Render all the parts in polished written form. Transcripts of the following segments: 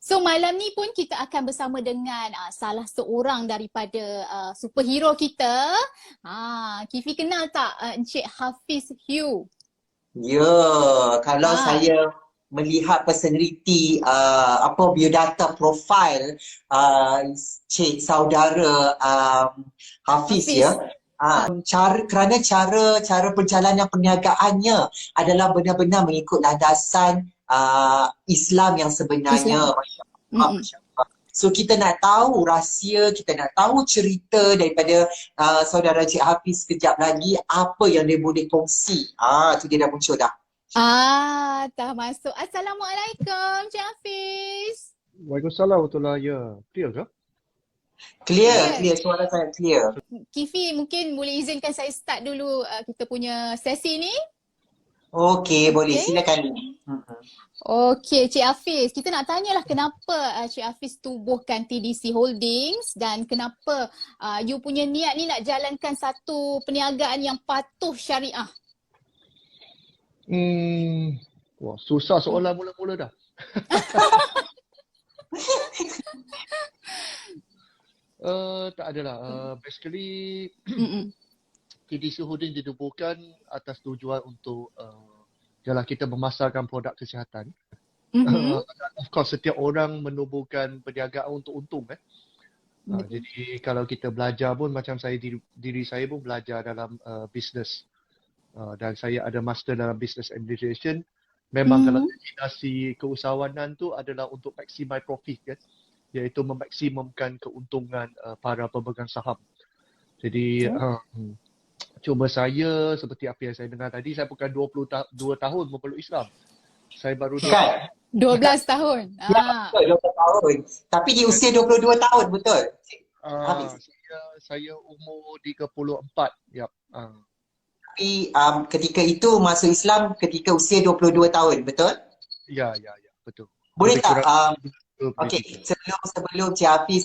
So malam ni pun kita akan bersama dengan salah seorang daripada superhero kita. Kifi kenal tak Encik Hafiz Hugh? Ya, kalau Ah, saya melihat personaliti biodata profil cik saudara Hafiz ya. Hafiz. Cara perjalanan perniagaannya adalah benar-benar mengikut landasan Islam yang sebenarnya. Islam. Masya Allah, Mm-mm. Masya Allah. So kita nak tahu rahsia, kita nak tahu cerita daripada saudara Cik Hafiz kejap lagi apa yang dia boleh kongsi. Tu dia dah muncul dah. Dah masuk. Assalamualaikum Encik Hafiz. Waalaikumsalam warahmatullahi ya. Clear ke? Clear. Clear, suara saya clear. Kifi mungkin boleh izinkan saya start dulu kita punya sesi ni? Okey, boleh. Okey. Silakan. Okey, Cik Hafiz, kita nak tanyalah kenapa Cik Hafiz tubuhkan TDC Holdings dan kenapa you punya niat ni nak jalankan satu perniagaan yang patuh syariah. Wah, susah soalan mula-mula dah. Tak adalah. Basically, TDC Holding ditubuhkan atas tujuan untuk kita memasarkan produk kesihatan. Of course, setiap orang menubuhkan perniagaan untuk untung. Jadi kalau kita belajar pun macam saya diri saya pun belajar dalam business. Dan saya ada master dalam business administration. Memang kalau destinasi keusahawanan tu adalah untuk maximize profit kan. Iaitu memaksimumkan keuntungan para pemegang saham. Jadi cuma saya seperti apa yang saya dengar tadi, saya bukan 22 tahun memeluk Islam. Saya baru 12 tahun. Ya, betul, 20 tahun. Tapi di usia 22 tahun, betul? Saya umur 34. Yap. Tapi ketika itu masuk Islam ketika usia 22 tahun, betul? Ya, betul. Boleh Lebih tak? Okey, sebelum Cik Hafiz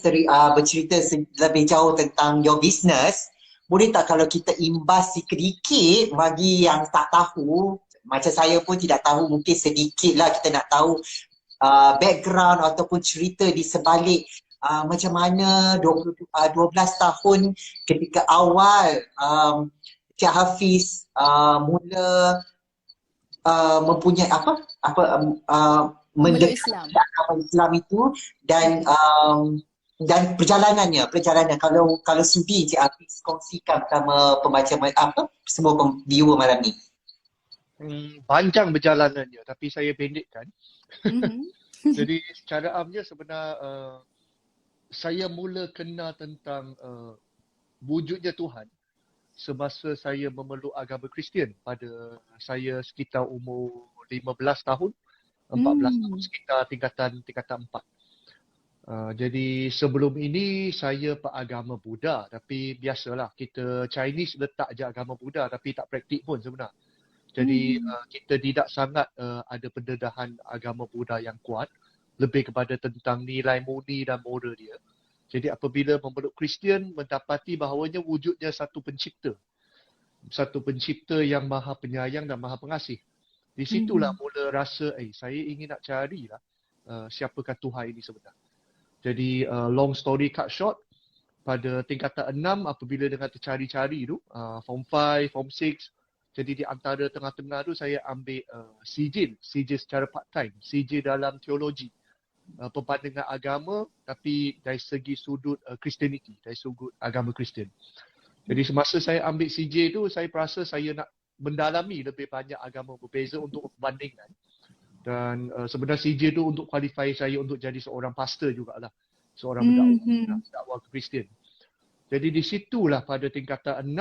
bercerita lebih jauh tentang your business, boleh tak kalau kita imbas sedikit bagi yang tak tahu, macam saya pun tidak tahu, mungkin sedikit lah kita nak tahu background ataupun cerita di sebalik macam mana 12 tahun ketika awal Cik Hafiz mula mempunyai Memeluk Islam. agama Islam itu dan perjalanan kalau sudi Cik Hafiz kongsikan bersama pembaca semua viewer malam ni. Panjang perjalanannya tapi saya pendekkan. Jadi secara amnya sebenarnya saya mula kenal tentang wujudnya Tuhan semasa saya memeluk agama Kristian pada saya sekitar umur 15 tahun, 14 tahun, sekitar tingkatan 4. Jadi sebelum ini saya beragama Buddha, tapi biasalah kita Chinese letak je agama Buddha tapi tak praktik pun sebenarnya. Jadi kita tidak sangat ada pendedahan agama Buddha yang kuat, lebih kepada tentang nilai murni dan moral dia. Jadi apabila memeluk Kristian, mendapati bahawanya wujudnya satu pencipta yang maha penyayang dan maha pengasih. Di situlah mula rasa saya ingin nak carilah siapakah Tuhan ini sebenarnya. Jadi long story cut short, pada tingkatan 6 apabila dengan tercari-cari tu, form 5, form 6, jadi di antara tengah-tengah tu saya ambil CJ secara part time, CJ dalam teologi, perbandingan agama tapi dari segi sudut Christianity, dari sudut agama Kristian. Jadi semasa saya ambil CJ tu, saya rasa saya nak mendalami lebih banyak agama berbeza untuk perbandingan. Dan sebenarnya CJ tu untuk qualify saya untuk jadi seorang pastor jugalah. Seorang berdakwah Kristian. Jadi di situlah pada tingkatan 6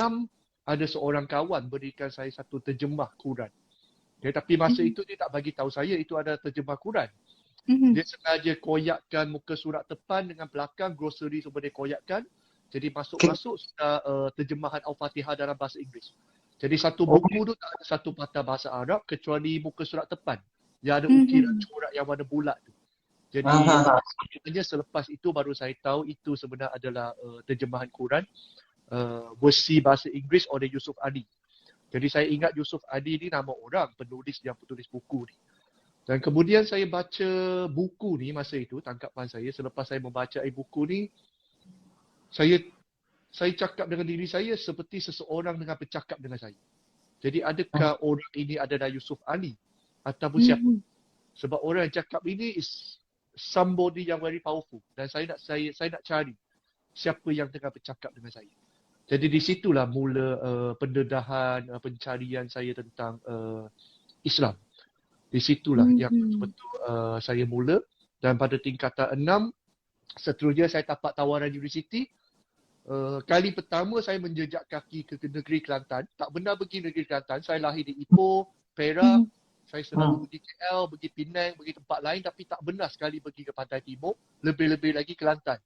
ada seorang kawan berikan saya satu terjemah Quran. Tapi masa itu dia tak bagi tahu saya itu ada terjemah Quran. Dia sengaja koyakkan muka surat depan dengan belakang, grocery semua dia koyakkan. Jadi masuk-masuk sudah terjemahan Al-Fatihah dalam bahasa Inggeris. Jadi satu buku tu tak ada satu patah bahasa Arab kecuali muka surat depan. Yang ada ukiran corak yang warna bulat tu. Jadi sebenarnya selepas itu baru saya tahu itu sebenarnya adalah terjemahan Quran versi bahasa Inggeris oleh Yusuf Ali. Jadi saya ingat Yusuf Ali ni nama orang penulis yang penulis buku ni. Dan kemudian saya baca buku ni masa itu, tangkapan saya selepas saya membaca buku ni, saya cakap dengan diri saya seperti seseorang dengan bercakap dengan saya. Jadi adakah orang ini adalah Yusuf Ali ataupun siapa? Sebab orang yang cakap ini is somebody yang very powerful dan saya nak cari siapa yang tengah bercakap dengan saya. Jadi di situlah mula pendedahan pencarian saya tentang Islam. Di situlah yang betul-betul saya mula, dan pada tingkatan 6 seterusnya saya dapat tawaran universiti. Kali pertama saya menjejak kaki ke negeri Kelantan. Tak benar pergi negeri Kelantan. Saya lahir di Ipoh, Perak. Saya selalu pergi KL, pergi Penang, pergi tempat lain, tapi tak benar sekali pergi ke Pantai Timur. Lebih-lebih lagi Kelantan.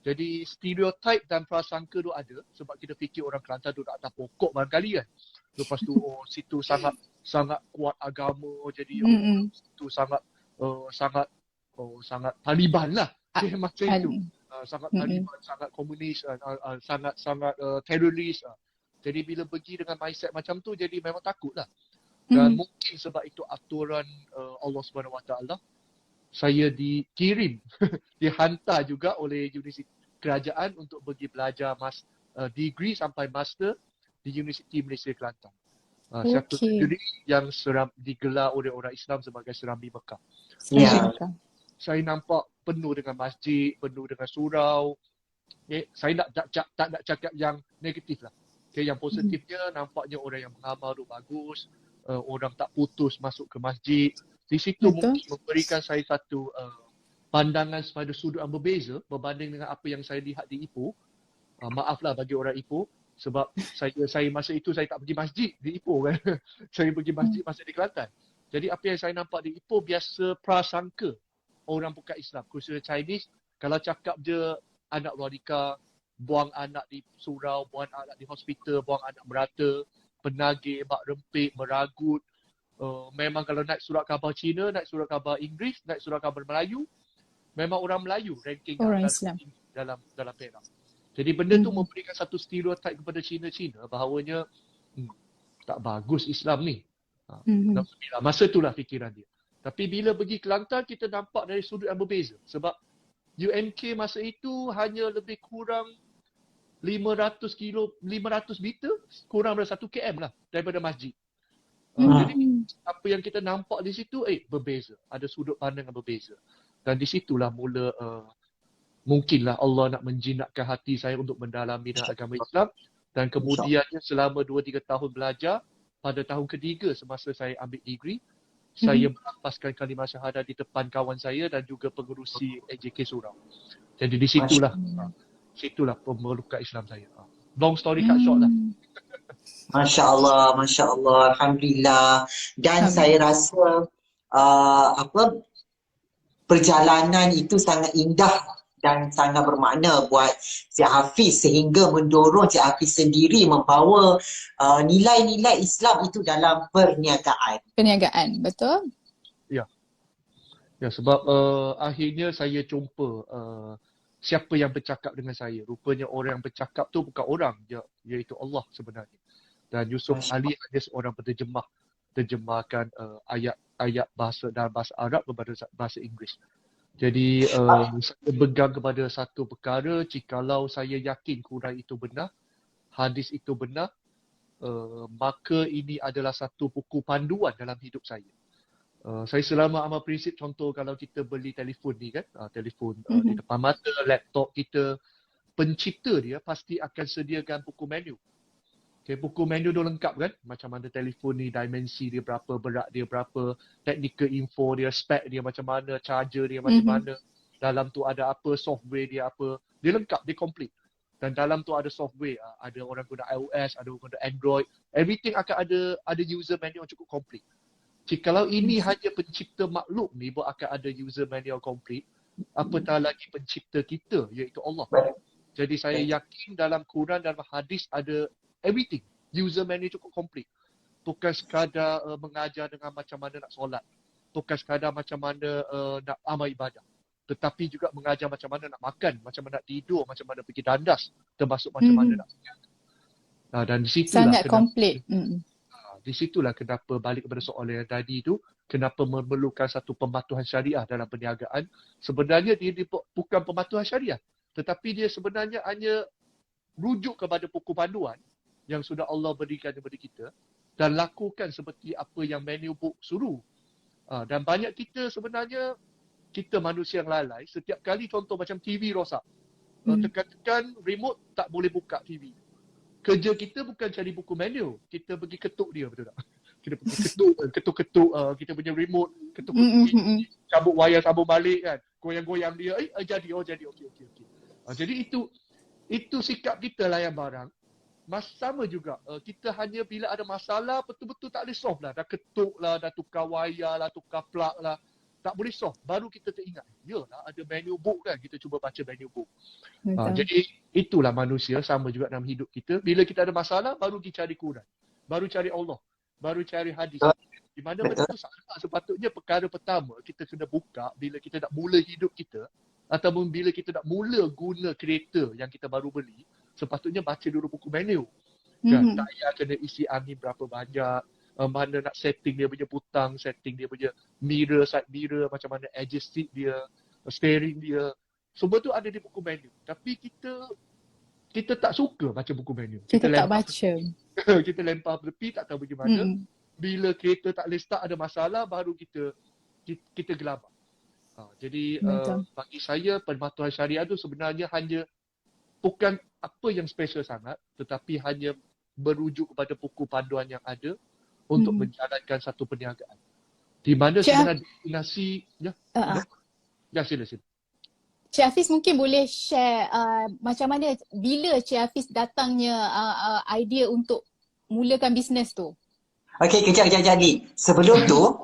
Jadi stereotip dan prasangka tu ada sebab kita fikir orang Kelantan duduk atas pokok barangkali kan. Lepas tu situ sangat kuat agama, jadi situ sangat Taliban lah masa itu. Sangat Taliban, sangat komunis, sangat teroris. Jadi bila pergi dengan mindset macam tu, jadi memang takut lah. Dan mungkin sebab itu aturan Allah Subhanahu Wa Taala, saya dikirim, dihantar juga oleh universiti kerajaan untuk pergi belajar degree sampai master di Universiti Malaysia Kelantan. Satu degree yang digelar oleh orang Islam sebagai Serambi Mekah. Saya nampak penuh dengan masjid, penuh dengan surau. Saya tak nak cakap yang negatif lah. Yang positifnya nampaknya orang yang mengamal tu bagus, orang tak putus masuk ke masjid. Di situ mungkin memberikan saya satu pandangan pada sudut yang berbeza berbanding dengan apa yang saya lihat di Ipoh. Maaflah bagi orang Ipoh sebab saya masa itu saya tak pergi masjid di Ipoh kan. Saya pergi masjid masa di Kelantan. Jadi apa yang saya nampak di Ipoh biasa prasangka orang bukan Islam, khususnya Chinese. Kalau cakap je anak luar nikah, buang anak di surau, buang anak di hospital, buang anak merata, penagih, mak rempit, meragut. Memang kalau naik surat khabar Cina, naik surat khabar Inggeris, naik surat khabar Melayu, memang orang Melayu ranking orang Islam dalam Perak. Jadi benda tu memberikan satu stereotip kepada Cina-Cina bahawanya tak bagus Islam ni. Masa itulah fikiran dia. Tapi bila pergi Kelantan, kita nampak dari sudut yang berbeza. Sebab UMK masa itu hanya lebih kurang 500 meter, kurang dari 1 km lah daripada masjid. Jadi apa yang kita nampak di situ berbeza. Ada sudut pandang yang berbeza. Dan di situlah mula mungkinlah Allah nak menjinakkan hati saya untuk mendalami dengan agama Islam. Dan kemudiannya selama 2-3 tahun belajar, pada tahun ketiga semasa saya ambil degree, saya melepaskan kalimah syahadah di depan kawan saya dan juga pengerusi AJK Surau. Jadi di situlah pemelukar Islam saya. Long story cut short lah. Masya Allah, Alhamdulillah. Dan saya rasa perjalanan itu sangat indah dan sangat bermakna buat Cik Hafiz sehingga mendorong Cik Hafiz sendiri membawa nilai-nilai Islam itu dalam perniagaan. Perniagaan, betul? Ya, sebab akhirnya saya jumpa siapa yang bercakap dengan saya. Rupanya orang yang bercakap tu bukan orang, iaitu Allah sebenarnya. Dan Yusuf Ali hanya seorang terjemahkan ayat-ayat dalam bahasa Arab kepada bahasa Inggeris. Jadi saya pegang kepada satu perkara, jikalau saya yakin Quran itu benar, hadis itu benar, maka ini adalah satu buku panduan dalam hidup saya. Saya selama amal prinsip, contoh kalau kita beli telefon ni kan, telefon di depan mata, laptop kita, pencipta dia pasti akan sediakan buku menu. Buku menu tu lengkap kan, macam mana telefon ni, dimensi dia berapa, berat dia berapa, technical info dia, spek dia macam mana, charger dia macam mana, dalam tu ada apa, software dia apa, dia lengkap, dia complete. Dan dalam tu ada software, ada orang guna iOS, ada orang guna Android, everything akan ada user manual yang cukup complete. Jikalau ini hanya pencipta makhluk ni buat akan ada user manual complete, apatah lagi pencipta kita, iaitu Allah. Jadi saya yakin dalam Quran dan hadis ada everything. User manual cukup complete. Bukan sekadar mengajar dengan macam mana nak solat. Bukan sekadar macam mana nak amal ibadah. Tetapi juga mengajar macam mana nak makan, macam mana nak tidur, macam mana pergi dandas. Termasuk macam mana nak dan di situlah sangat komplit. Di situlah kenapa balik kepada soalan yang tadi tu, kenapa memerlukan satu pematuhan syariah dalam perniagaan. Sebenarnya dia bukan pematuhan syariah, tetapi dia sebenarnya hanya rujuk kepada buku panduan yang sudah Allah berikan kepada kita dan lakukan seperti apa yang menu book suruh. Dan banyak kita sebenarnya, kita manusia yang lalai, setiap kali contoh macam TV rosak, tekan-tekan remote tak boleh buka TV. Kerja kita bukan cari buku manual, kita pergi ketuk dia, betul tak? Kita pergi ketuk kita punya remote, ketuk-ketuk, cabut wayar, sambung balik kan, goyang-goyang dia, jadi, okey. Jadi itu sikap kita layan barang. Sama juga, kita hanya bila ada masalah betul-betul tak boleh solve lah, dah ketuk lah, dah tukar wayar lah, tukar plug lah, tak boleh solve, baru kita teringat, yalah ada menu book kan, kita cuba baca menu book. Jadi itulah manusia, sama juga dalam hidup kita. Bila kita ada masalah, baru kita cari Quran, baru cari Allah, baru cari hadis. Di mana benda tu salah. Sepatutnya perkara pertama kita kena buka bila kita nak mula hidup kita, ataupun bila kita nak mula guna kereta yang kita baru beli, sepatutnya baca dulu buku menu. Kan? Tak payah kena isi angin berapa banyak, mana nak setting dia punya butang, setting dia punya mirror, side mirror, macam mana adjust seat dia, steering dia. Semua tu ada di buku menu. Tapi kita tak suka baca buku menu. Kita tak baca. Kita lempar tepi, tak tahu bagaimana. Bila kereta tak boleh start, ada masalah, baru kita gelabah. Jadi bagi saya pematuhan syariah tu sebenarnya hanya bukan apa yang special sangat, tetapi hanya merujuk kepada buku panduan yang ada untuk menjalankan satu perniagaan. Di mana sebenarnya destinasi sila. Cik Hafiz mungkin boleh share macam mana bila Cik Hafiz datangnya idea untuk mulakan bisnes tu. Okey, kejap ni. Sebelum tu,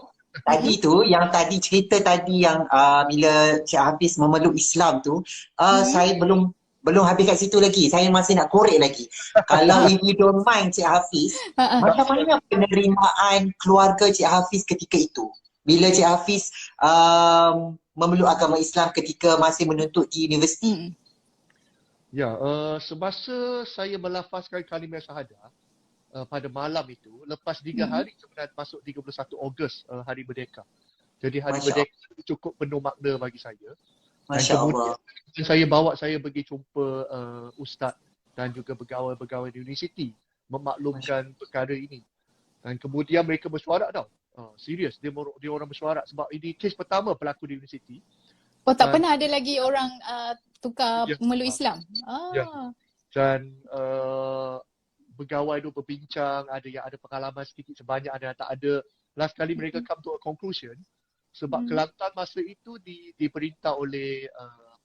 yang tadi cerita tadi yang bila Cik Hafiz memeluk Islam tu, saya belum habis kat situ lagi. Saya masih nak korek lagi. Kalau if you don't mind Cik Hafiz, macam mana penerimaan keluarga Cik Hafiz ketika itu? Bila Cik Hafiz memeluk agama Islam ketika masih menuntut di universiti? Ya, semasa saya melafazkan kalimah syahadah pada malam itu, lepas 3 hari sebenarnya masuk 31 Ogos, Hari Merdeka. Jadi Hari Merdeka itu cukup penuh makna bagi saya. Masya Allah. Saya bawa saya pergi jumpa ustaz dan juga pegawai-pegawai di universiti memaklumkan perkara ini. Dan kemudian mereka bersuara tau. Serius, dia orang bersuara sebab ini kes pertama berlaku di universiti. Oh, tak pernah ada lagi orang tukar memeluk Islam? Ya. Dan pegawai tu berbincang, ada yang ada pengalaman sedikit sebanyak, ada yang tak ada. Last kali mereka come to a conclusion sebab Kelantan masa itu diperintah oleh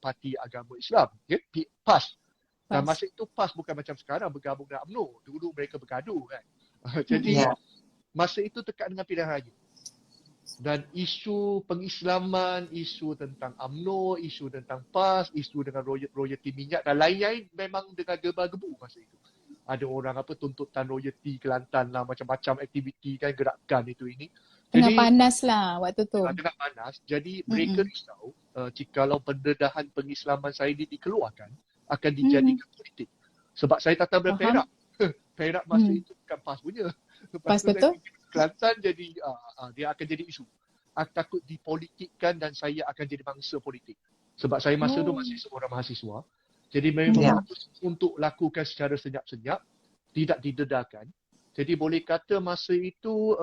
Parti Agama Islam, PAS. Dan masa itu PAS bukan macam sekarang bergabung dengan UMNO. Dulu mereka bergaduh kan. Jadi masa itu tekat dengan pilihan raya. Dan isu pengislaman, isu tentang UMNO, isu tentang PAS, isu dengan royalti minyak dan lain-lain memang dengan gebar-gebu masa itu. Ada orang tuntutan royalti Kelantan lah, macam-macam aktiviti kan, gerakan itu ini. Tengah panas lah waktu tu. Tengah panas. Jadi mereka risau jikalau pendedahan pengislaman saya ini dikeluarkan, akan dijadikan politik. Sebab saya datang dari Perak. Perak masa itu bukan PAS punya. PAS betul. Kelantan jadi dia akan jadi isu. Aku takut dipolitikkan dan saya akan jadi bangsa politik. Sebab saya masa tu masih seorang mahasiswa. Jadi memang untuk lakukan secara senyap-senyap, tidak didedahkan. Jadi boleh kata masa itu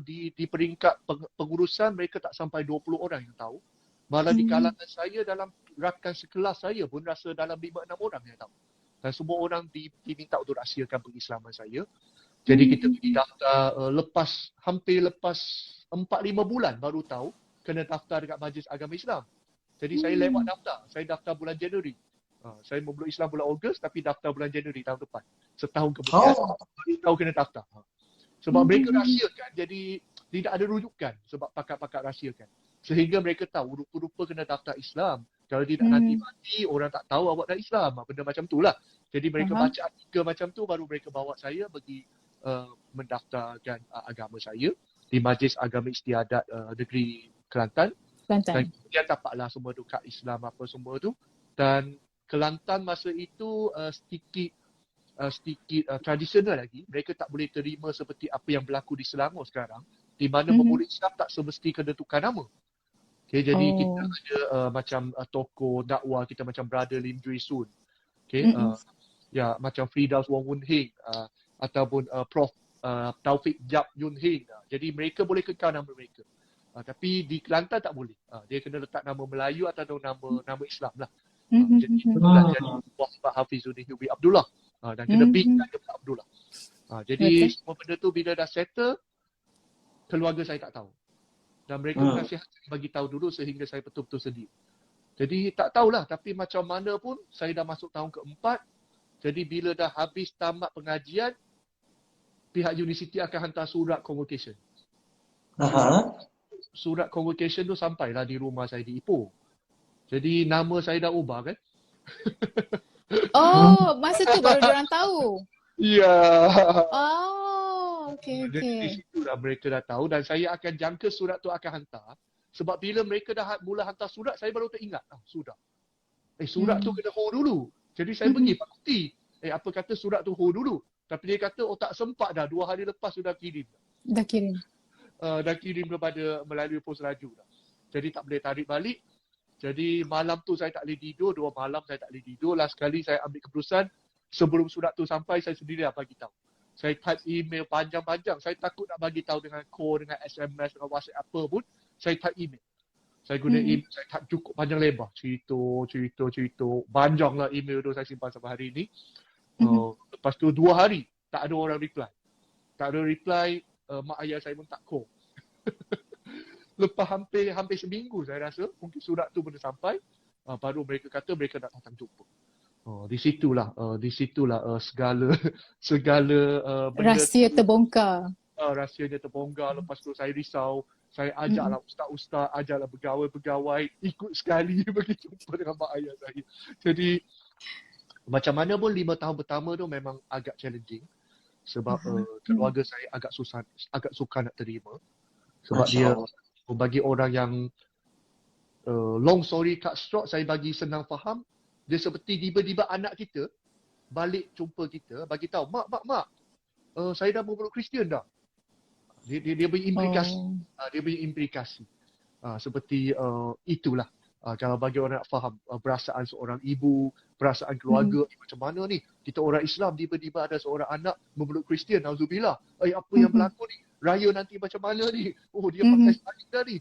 di peringkat pengurusan mereka tak sampai 20 orang yang tahu. Malah di kalangan saya, dalam rakan sekelas saya pun rasa dalam 5-6 orang yang tahu. Dan semua orang diminta untuk rahsiakan pengislaman saya. Jadi kita pergi daftar hampir lepas 4-5 bulan baru tahu kena daftar dekat Majlis Agama Islam. Jadi saya lewat daftar. Saya daftar bulan Januari. Saya memeluk Islam bulan Ogos tapi daftar bulan Januari tahun depan. Setahun kemudian baru tahu kena daftar. Sebab mereka rahsiakan, jadi tidak ada rujukan sebab pakar-pakar rahsiakan. Sehingga mereka tahu rupa-rupa kena daftar Islam. Kalau tidak nanti mati, orang tak tahu awak dah Islam. Benda macam tu lah. Jadi mereka baca artikel macam tu, baru mereka bawa saya pergi mendaftarkan agama saya di Majlis Agama Istiadat Negeri Kelantan. Dan kemudian dapatlah semua tu kad Islam apa semua tu. Dan Kelantan masa itu sedikit tradisional lagi. Mereka tak boleh terima seperti apa yang berlaku di Selangor sekarang. di mana pemuda Islam tak semesti kena tukar nama. Okay, jadi kita ada macam tokoh dakwah kita macam Brother Lim Jui Soon. Okay, ya macam Firdaus Wong Woon Heng ataupun Prof Taufik Jab Yun Heng. Jadi mereka boleh kekal nama mereka. Tapi di Kelantan tak boleh. Dia kena letak nama Melayu atau nama Islam lah. Jadi itulah jadi Muhammad Hafizuddin Hubi Abdullah. Dan kena bingkai daripada Abdullah. Jadi semua benda tu bila dah settle, keluarga saya tak tahu. Dan mereka nasihat bagi tahu dulu sehingga saya betul-betul sedia. Jadi tak tahulah, tapi macam mana pun saya dah masuk tahun keempat. Jadi bila dah habis tamat pengajian, pihak universiti akan hantar surat convocation. Surat convocation tu sampailah di rumah saya di Ipoh. Jadi nama saya dah ubah kan. Oh, masa tu baru diorang tahu. Ya. Okey. Jadi di situ dah mereka dah tahu dan saya akan jangka surat tu akan hantar. Sebab bila mereka dah mula hantar surat, saya baru teringat. Surat. Surat tu kena hold dulu. Jadi saya pergi Pak Kuti. Apa kata surat tu hold dulu. Tapi dia kata, tak sempat dah. 2 hari lepas sudah kirim. Dah kirim. Dah kirim melalui pos laju dah. Jadi tak boleh tarik balik. Jadi malam tu saya tak boleh tidur. 2 malam saya tak boleh tidur. Last kali saya ambil keputusan. Sebelum surat tu sampai, saya sendiri dah bagi tahu. Saya type email panjang-panjang. Saya takut nak bagi tahu dengan call, dengan SMS, dengan WhatsApp apa pun. Saya type email. Saya guna email, saya type cukup panjang lebar. Cerita. Panjanglah email tu saya simpan sampai hari ni. Lepas tu 2 hari, tak ada orang reply. Tak ada reply, mak ayah saya pun tak call. Lepas hampir seminggu saya rasa, mungkin surat tu boleh sampai. Baru mereka kata mereka nak datang jumpa. Di situlah segala benda Rahsia terbongkar. Rahsianya terbongkar. Lepas tu saya risau. Saya ajaklah ustaz-ustaz, ajaklah pegawai-pegawai ikut sekali pergi jumpa dengan mak ayah saya. Jadi macam mana pun 5 tahun pertama tu memang agak challenging. Sebab keluarga saya agak sukar nak terima. Sebab dia bagi orang yang long story cut short, saya bagi senang faham. Dia seperti tiba-tiba anak kita balik jumpa kita, bagi tahu, mak, saya dah berpeluk Kristian dah. Dia beri implikasi. Dia beri implikasi. Seperti itulah. Kalau bagi orang nak faham perasaan seorang ibu, perasaan keluarga, macam mana ni? Kita orang Islam, tiba-tiba ada seorang anak berpeluk Kristian, nauzubillah. Apa yang berlaku ni? Raya nanti macam mana ni? Dia pakai salib dah ni.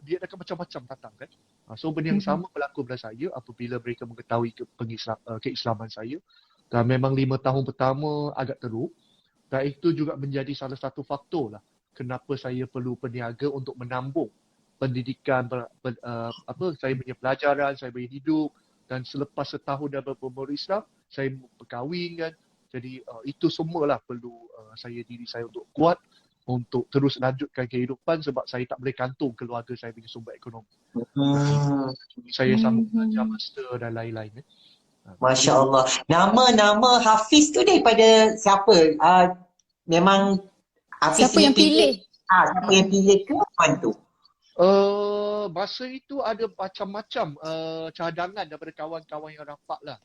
Dia akan macam-macam datang kan. So benda yang sama berlaku pada saya apabila mereka mengetahui keislaman saya. Dan memang 5 tahun pertama agak teruk. Dan itu juga menjadi salah satu faktor lah kenapa saya perlu peniaga untuk menambung pendidikan, saya punya pelajaran, saya punya hidup. Dan selepas setahun dah berpemuda Islam, saya berkahwin kan. Jadi itu semualah perlu diri saya untuk kuat, untuk terus lanjutkan kehidupan sebab saya tak boleh kantung keluarga saya punya sumber ekonomi. Saya sambung belajar master dan lain-lain. Masya Allah. Nama Hafiz tu daripada siapa? Memang Hafiz Siapa yang pilih? Siapa yang pilih ke apa tu? Masa itu ada macam-macam cadangan daripada kawan-kawan yang rapat lah.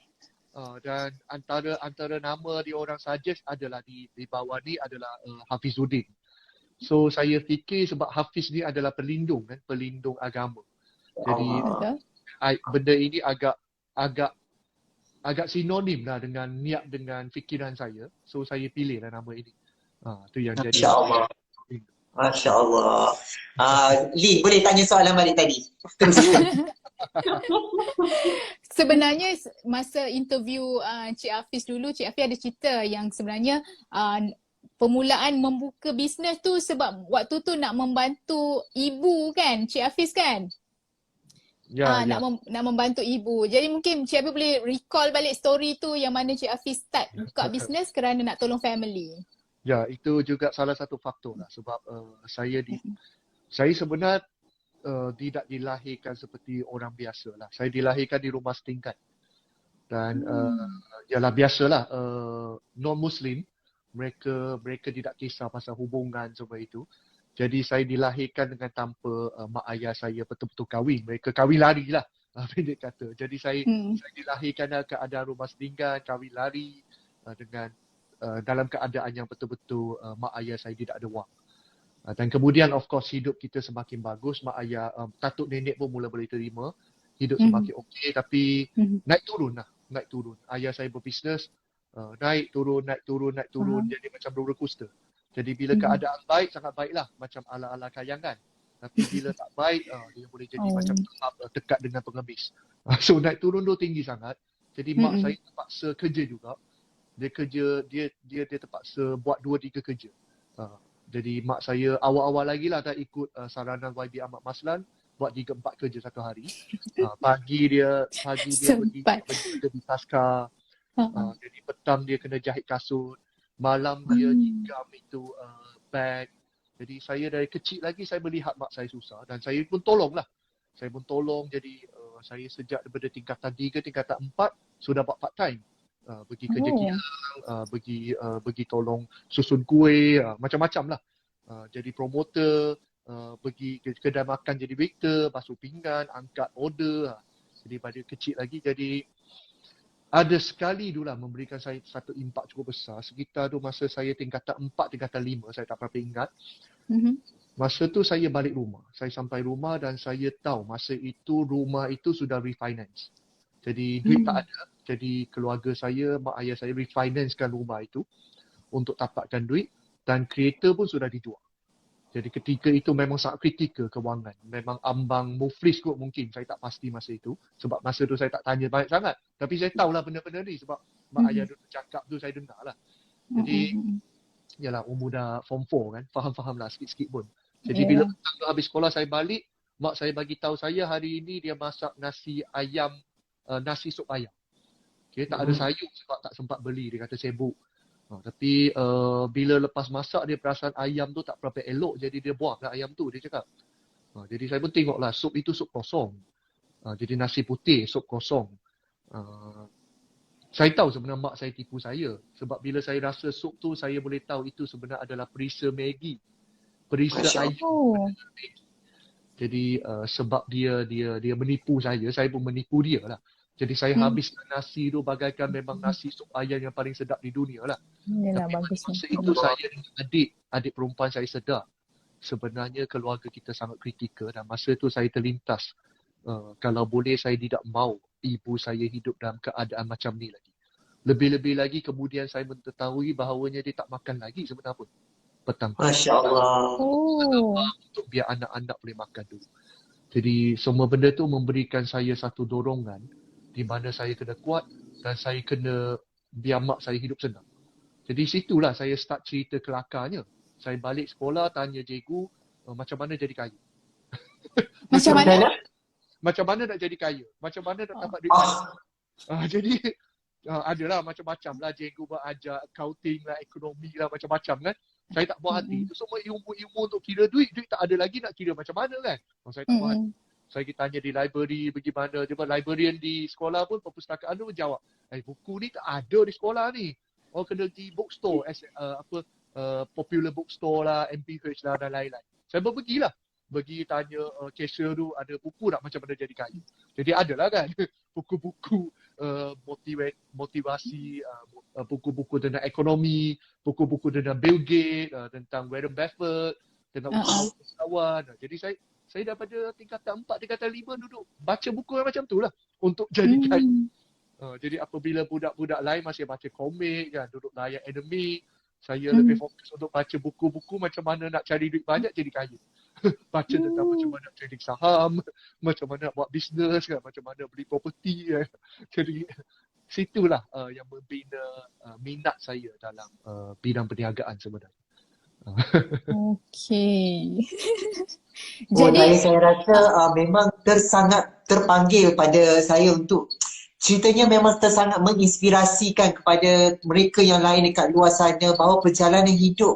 Dan antara nama dia orang suggest adalah di bawah ni adalah Hafizuddin. So saya fikir sebab Hafiz ni adalah pelindung kan, pelindung agama. Jadi benda ini agak sinonim lah dengan niat, dengan fikiran saya. So saya pilih lah nama ini. Tu yang jadi. Masya Allah. Masya Allah. Lee, boleh tanya soalan balik tadi? Teruskan. Sebenarnya masa interview Cik Hafiz dulu, Cik Hafiz ada cerita yang sebenarnya permulaan membuka bisnes tu sebab waktu tu nak membantu ibu kan, Cik Hafiz kan? Ya. Nak membantu ibu. Jadi mungkin Cik Hafiz boleh recall balik story tu yang mana Cik Hafiz start buka bisnes kerana nak tolong family. Ya, itu juga salah satu faktor lah sebab saya sebenarnya tidak dilahirkan seperti orang biasa lah. Saya dilahirkan di rumah setingkat. Dan yalah biasalah non-Muslim, mereka tidak kisah pasal hubungan semua itu. Jadi saya dilahirkan dengan tanpa mak ayah saya betul-betul kahwin. Mereka kahwin lari lah, pendek kata. Jadi saya dilahirkan dalam keadaan rumah setinggan, kahwin lari dengan dalam keadaan yang betul-betul mak ayah saya tidak ada wang. Dan kemudian of course hidup kita semakin bagus, mak ayah, tatuk nenek pun mula boleh terima. Hidup semakin okey, tapi naik turun. Ayah saya berbisnes, naik turun, jadi macam roller coaster. Jadi bila keadaan baik, sangat baiklah, macam ala-ala kayangan. Tapi bila tak baik, dia boleh jadi macam dekat dengan pengemis. So naik turun tu tinggi sangat. Jadi mak saya terpaksa kerja juga. Dia terpaksa buat 2-3 kerja. Jadi mak saya awal-awal lagi lah dah ikut saranan YB Ahmad Maslan, buat 3-4 kerja satu hari. Pagi dia bekerja di Taska. Jadi petang dia kena jahit kasut. Malam dia hikam itu bag. Jadi saya dari kecil lagi saya melihat mak saya susah dan saya pun tolong lah. Saya pun tolong, jadi saya sejak daripada tingkatan 3, tingkatan 4 sudah buat part time. Pergi kerja kilang, pergi tolong susun kuih, macam-macam lah. Jadi promoter, pergi ke kedai makan jadi waiter, basuh pinggan, angkat order. Jadi pada kecil lagi, jadi ada sekali dulu lah memberikan saya satu impak cukup besar. Sekitar tu masa saya tingkatan 4, tingkatan 5, saya tak berapa ingat. Masa tu saya balik rumah. Saya sampai rumah dan saya tahu masa itu rumah itu sudah refinance. Jadi duit tak ada. Jadi keluarga saya, mak ayah saya refinancekan rumah itu untuk dapatkan duit dan kereta pun sudah dijual. Jadi ketika itu memang sangat kritikal kewangan. Memang ambang muflis kot mungkin. Saya tak pasti masa itu. Sebab masa tu saya tak tanya banyak sangat. Tapi saya tahulah benda-benda ni sebab mak ayah dulu cakap tu saya dengar lah. Jadi yalah, umur dah form 4 kan. Faham-faham lah sikit-sikit pun. Jadi bila petang tu habis sekolah saya balik, mak saya bagi tahu saya hari ini dia masak nasi ayam, nasi sup ayam. Okay, tak ada sayur sebab tak sempat beli. Dia kata sibuk. Tapi bila lepas masak dia perasan ayam tu tak berapa elok, jadi dia buang lah ayam tu, dia cakap. Jadi saya pun tengoklah sup itu sup kosong. Jadi nasi putih, sup kosong. Saya tahu sebenarnya mak saya tipu saya. Sebab bila saya rasa sup tu, saya boleh tahu itu sebenarnya adalah perisa Maggi. Perisa ayam. Jadi sebab dia menipu saya pun menipu dia lah. Jadi saya habiskan nasi tu bagaikan memang nasi sup ayam yang paling sedap di dunia lah. Yalah, Tapi bagus. masa itu saya dengan adik perempuan saya sedar sebenarnya keluarga kita sangat kritikal dan masa tu saya terlintas kalau boleh saya tidak mahu ibu saya hidup dalam keadaan macam ni lagi. Lebih-lebih lagi kemudian saya mengetahui bahawanya dia tak makan lagi sebenarnya pun petang. Masya Allah. Untuk biar anak-anak boleh makan dulu. Jadi semua benda tu memberikan saya satu dorongan di mana saya kena kuat dan saya kena biar mak saya hidup senang. Jadi situlah saya start cerita kelakarnya. Saya balik sekolah tanya cikgu macam mana jadi kaya. Macam mana? Macam mana nak jadi kaya? Macam mana nak dapat duit banyak? Jadi adalah macam-macam lah. Cikgu berajar accounting lah, ekonomi lah, macam-macam kan. Saya tak buat hati. Itu semua ilmu-ilmu untuk kira duit. Duit tak ada lagi nak kira macam mana kan. Saya tak buat hati. Saya tanya di library bagaimana. Cuma librarian di sekolah pun, perpustakaan tu jawab, buku ni tak ada di sekolah ni. Kena di bookstore. Popular bookstore lah, MPH lah dan lain-lain. Saya pun pergilah. Pergi tanya cashier tu ada buku tak macam mana jadi kaya. Jadi adalah kan buku-buku motivasi, buku-buku tentang ekonomi, buku-buku tentang Bill Gates, tentang Warren Buffett, tentang usahawan. Jadi saya daripada tingkatan 4, tingkatan 5 duduk baca buku macam tu lah untuk jadi kaya. Jadi apabila budak-budak lain masih baca komik kan, duduk layan anime, saya lebih fokus untuk baca buku-buku macam mana nak cari duit banyak jadi kaya. Baca tentang macam mana trading saham, macam mana buat bisnes kan, macam mana beli property kan. Jadi situlah yang membina minat saya dalam bidang perniagaan sebenarnya. Okey. Jadi saya rasa memang sangat terpanggil pada saya untuk ceritanya memang sangat menginspirasikan kepada mereka yang lain dekat luar sana bahawa perjalanan hidup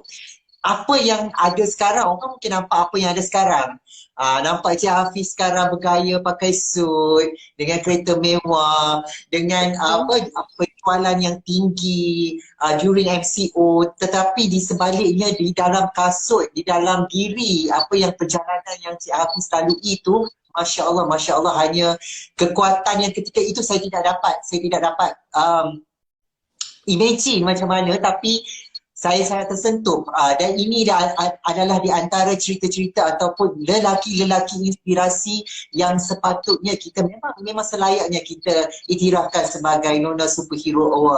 apa yang ada sekarang, orang mungkin nampak apa yang ada sekarang. Nampak Cik Hafiz sekarang bergaya pakai suit, dengan kereta mewah, dengan penjualan yang tinggi during MCO. Tetapi di sebaliknya, di dalam kasut, di dalam diri, apa yang perjalanan yang Cik Hafiz lalui itu, Masya Allah, hanya kekuatan yang ketika itu saya tidak dapat imagine macam mana. Tapi saya sangat tersentuh dan ini adalah di antara cerita-cerita ataupun lelaki-lelaki inspirasi yang sepatutnya kita memang selayaknya kita iktirafkan sebagai nona superhero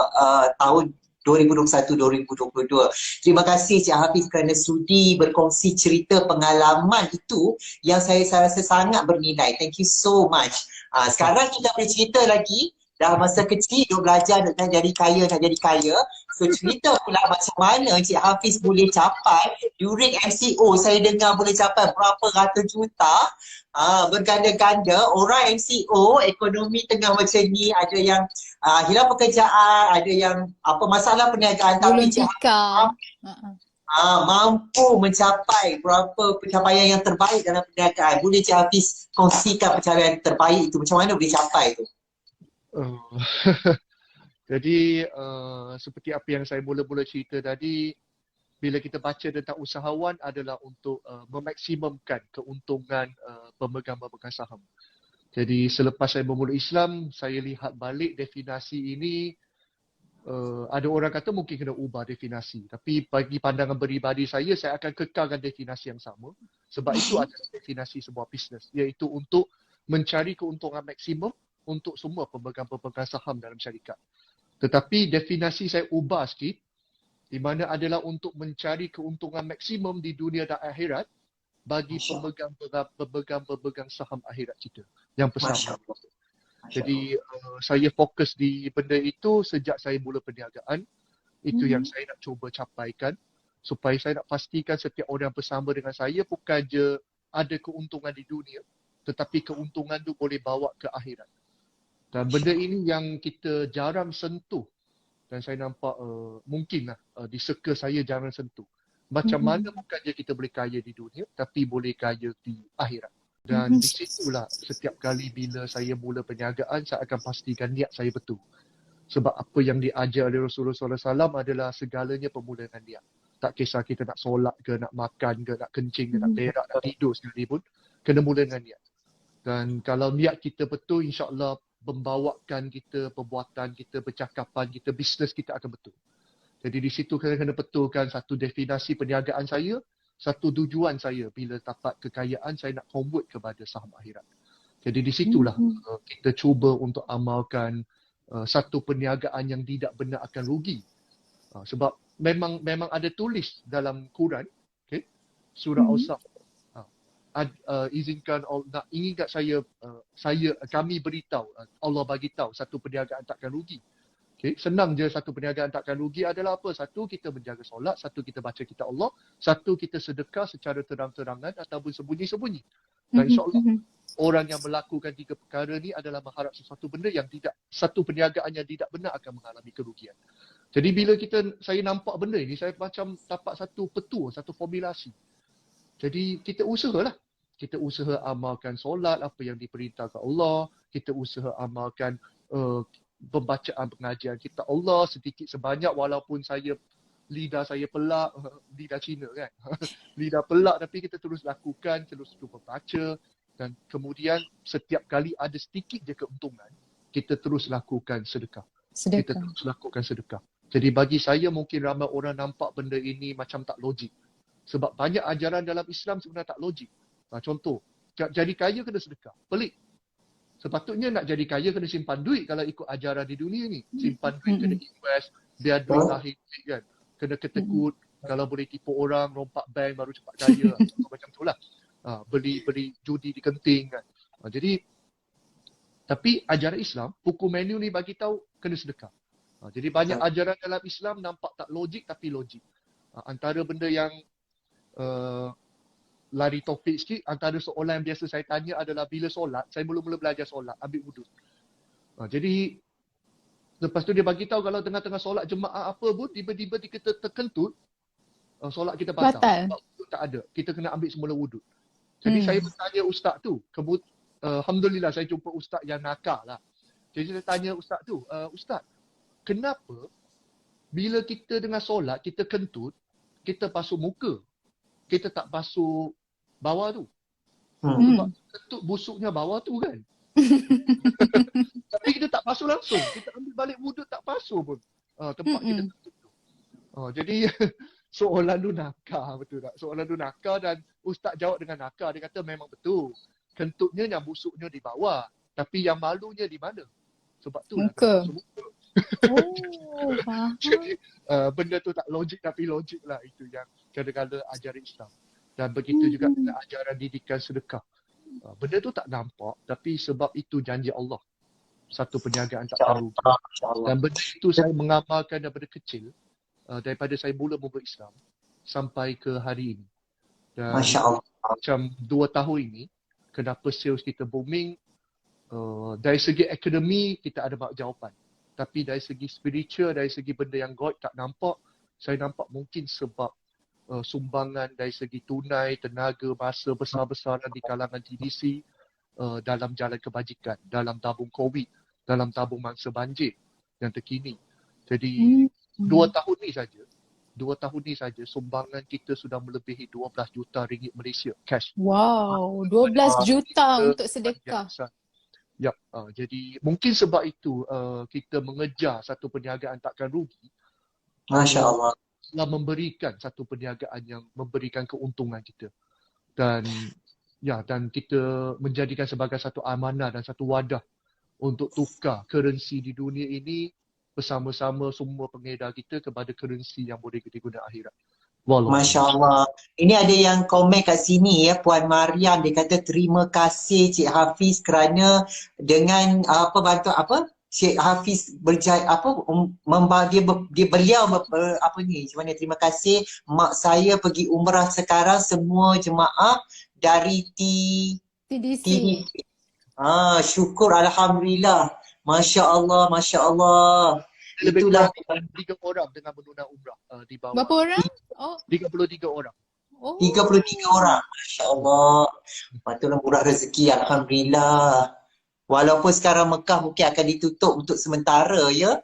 tahun 2021-2022. Terima kasih Cik Hafiz kerana sudi berkongsi cerita pengalaman itu yang saya rasa sangat bernilai. Thank you so much. Sekarang kita boleh cerita lagi. Dah masa kecil duk belajar nak jadi kaya. So cerita pula macam mana Cik Hafiz boleh capai during MCO. Saya dengar boleh capai berapa ratus juta. Berganda-ganda orang MCO, ekonomi tengah macam ni, ada yang hilang pekerjaan, ada yang masalah perniagaan, tapi Gulung Cik tikar. Hafiz mampu mencapai berapa pencapaian yang terbaik dalam perniagaan. Boleh Cik Hafiz kongsikan pencapaian terbaik itu, macam mana boleh capai tu? Jadi seperti apa yang saya mula-mula cerita tadi, bila kita baca tentang usahawan adalah untuk memaksimumkan keuntungan pemegang-pemegang saham. Jadi selepas saya bermula Islam, saya lihat balik definisi ini, ada orang kata mungkin kena ubah definisi. Tapi bagi pandangan peribadi saya akan kekalkan definisi yang sama. Sebab itu adalah definisi sebuah bisnes, iaitu untuk mencari keuntungan maksimum untuk semua pemegang-pemegang saham dalam syarikat. Tetapi definisi saya ubah sikit, di mana adalah untuk mencari keuntungan maksimum di dunia dan akhirat bagi pemegang-pemegang saham akhirat kita yang bersama. Jadi saya fokus di benda itu sejak saya mula perniagaan. Itu yang saya nak cuba capaikan, supaya saya nak pastikan setiap orang bersama dengan saya bukan je ada keuntungan di dunia, tetapi keuntungan tu boleh bawa ke akhirat. Dan benda ini yang kita jarang sentuh, dan saya nampak mungkinlah di circle saya jarang sentuh. Macam mana bukan je kita boleh kaya di dunia, tapi boleh kaya di akhirat. Dan di situlah setiap kali bila saya mula perniagaan, saya akan pastikan niat saya betul. Sebab apa yang diajar oleh Rasulullah SAW adalah segalanya bermula dengan niat. Tak kisah kita nak solat ke, nak makan ke, nak kencing ke, nak berak, nak tidur sekalipun, kena mula dengan niat. Dan kalau niat kita betul, insya-Allah membawakan kita, perbuatan kita, percakapan kita, bisnes kita akan betul. Jadi di situ kena betulkan satu definisi perniagaan saya, satu tujuan saya bila dapat kekayaan saya nak convert kepada saham akhirat. Jadi di situlah kita cuba untuk amalkan satu perniagaan yang tidak benar akan rugi. Sebab memang ada tulis dalam Quran, okay? Surah Al-Saf. Izinkan Allah, ingat kami beritahu, Allah bagi tahu satu perniagaan takkan rugi. Okay? Senang je satu perniagaan takkan rugi adalah apa? Satu, kita menjaga solat, satu, kita baca kitab Allah, satu, kita sedekah secara terang-terangan ataupun sembunyi-sembunyi. Dan insya-Allah orang yang melakukan tiga perkara ni adalah mengharap sesuatu benda yang tidak, satu perniagaan yang tidak benar akan mengalami kerugian. Jadi bila saya nampak benda ini, saya macam dapat satu petua, satu formulasi. Jadi kita usahalah. Kita usaha amalkan solat, apa yang diperintahkan Allah. Kita usaha amalkan pembacaan pengajian kitab Allah sedikit sebanyak, walaupun lidah saya pelak, lidah Cina kan. Lidah pelak, tapi kita terus lakukan, terus cuba baca. Dan kemudian setiap kali ada sedikit je keuntungan, kita terus lakukan sedekah. Kita terus lakukan sedekah. Jadi bagi saya mungkin ramai orang nampak benda ini macam tak logik. Sebab banyak ajaran dalam Islam sebenarnya tak logik. Contoh, jadi kaya kena sedekah. Pelik. Sepatutnya nak jadi kaya kena simpan duit kalau ikut ajaran di dunia ni. Simpan duit, kena invest, biar duit lahir kan. Kena ketekut, kalau boleh tipu orang, rompak bank baru cepat kaya. Macam tu lah. Beli judi di kenting kan. Tapi ajaran Islam, hukum menu ni bagi tahu kena sedekah. Jadi banyak ajaran dalam Islam nampak tak logik tapi logik. Antara benda yang lari topik sikit, antara soalan yang biasa saya tanya adalah bila solat, saya mula-mula belajar solat, ambil wuduk. Jadi lepas tu dia bagi tahu kalau tengah-tengah solat jemaah apa pun, tiba-tiba kita terkentut, solat kita batal. Sebab wuduk tak ada. Kita kena ambil semula wuduk. Jadi saya bertanya ustaz tu, alhamdulillah saya jumpa ustaz yang nakal lah. Jadi saya tanya ustaz tu, ustaz, kenapa bila kita tengah solat, kita kentut, kita basuh muka, kita tak basuh bawah tu? Sebab kentut busuknya bawah tu kan. Tapi kita tak basuh langsung. Kita ambil balik wuduk tak basuh pun tempat kita kentut tu. Jadi soalan tu nakar, betul tak? Soalan tu nakar dan ustaz jawab dengan nakar. Dia kata memang betul. Kentutnya yang busuknya di bawah. Tapi yang malunya di mana? Sebab tu lah Muka. kena muka. Oh, faham. Jadi benda tu tak logik tapi logik lah. Itu yang kadang-kadang ajaran Islam. Dan begitu juga dengan ajaran didikan sedekah. Benda tu tak nampak tapi sebab itu janji Allah. Satu perniagaan takkan rugi. InsyaAllah. Dan benda itu saya mengamalkan daripada kecil. Daripada saya mula berislam sampai ke hari ini. Dan Masya Allah. macam 2 tahun ini, kenapa sales kita booming, dari segi akademi kita ada banyak jawapan. Tapi dari segi spiritual, dari segi benda yang God tak nampak, saya nampak mungkin sebab sumbangan dari segi tunai, tenaga, masa besar-besaran di kalangan TDC dalam jalan kebajikan, dalam tabung COVID, dalam tabung mangsa banjir yang terkini. Jadi 2 tahun ni saja sumbangan kita sudah melebihi 12 juta ringgit Malaysia cash. Wow, 12 juta untuk sedekah. Ya, jadi mungkin sebab itu kita mengejar satu perniagaan takkan rugi. Masya Allah. Telah memberikan satu perniagaan yang memberikan keuntungan kita. Dan kita menjadikan sebagai satu amanah dan satu wadah untuk tukar currency di dunia ini bersama-sama semua pengedar kita kepada currency yang boleh digunakan akhirat. Masya Allah. Ini ada yang komen kat sini ya, Puan Mariam, dia kata terima kasih Cik Hafiz kerana dengan bantu Cik Hafiz terima kasih mak saya pergi umrah sekarang semua jemaah dari TDC. Syukur alhamdulillah. Masya Allah, Masya Allah. Itulah 3 orang dengan menunaikan umrah di bawah. Berapa orang? Oh, 33 orang. 33 orang. Masya Allah. Patutlah murah rezeki, alhamdulillah. Walaupun sekarang Mekah mungkin akan ditutup untuk sementara ya.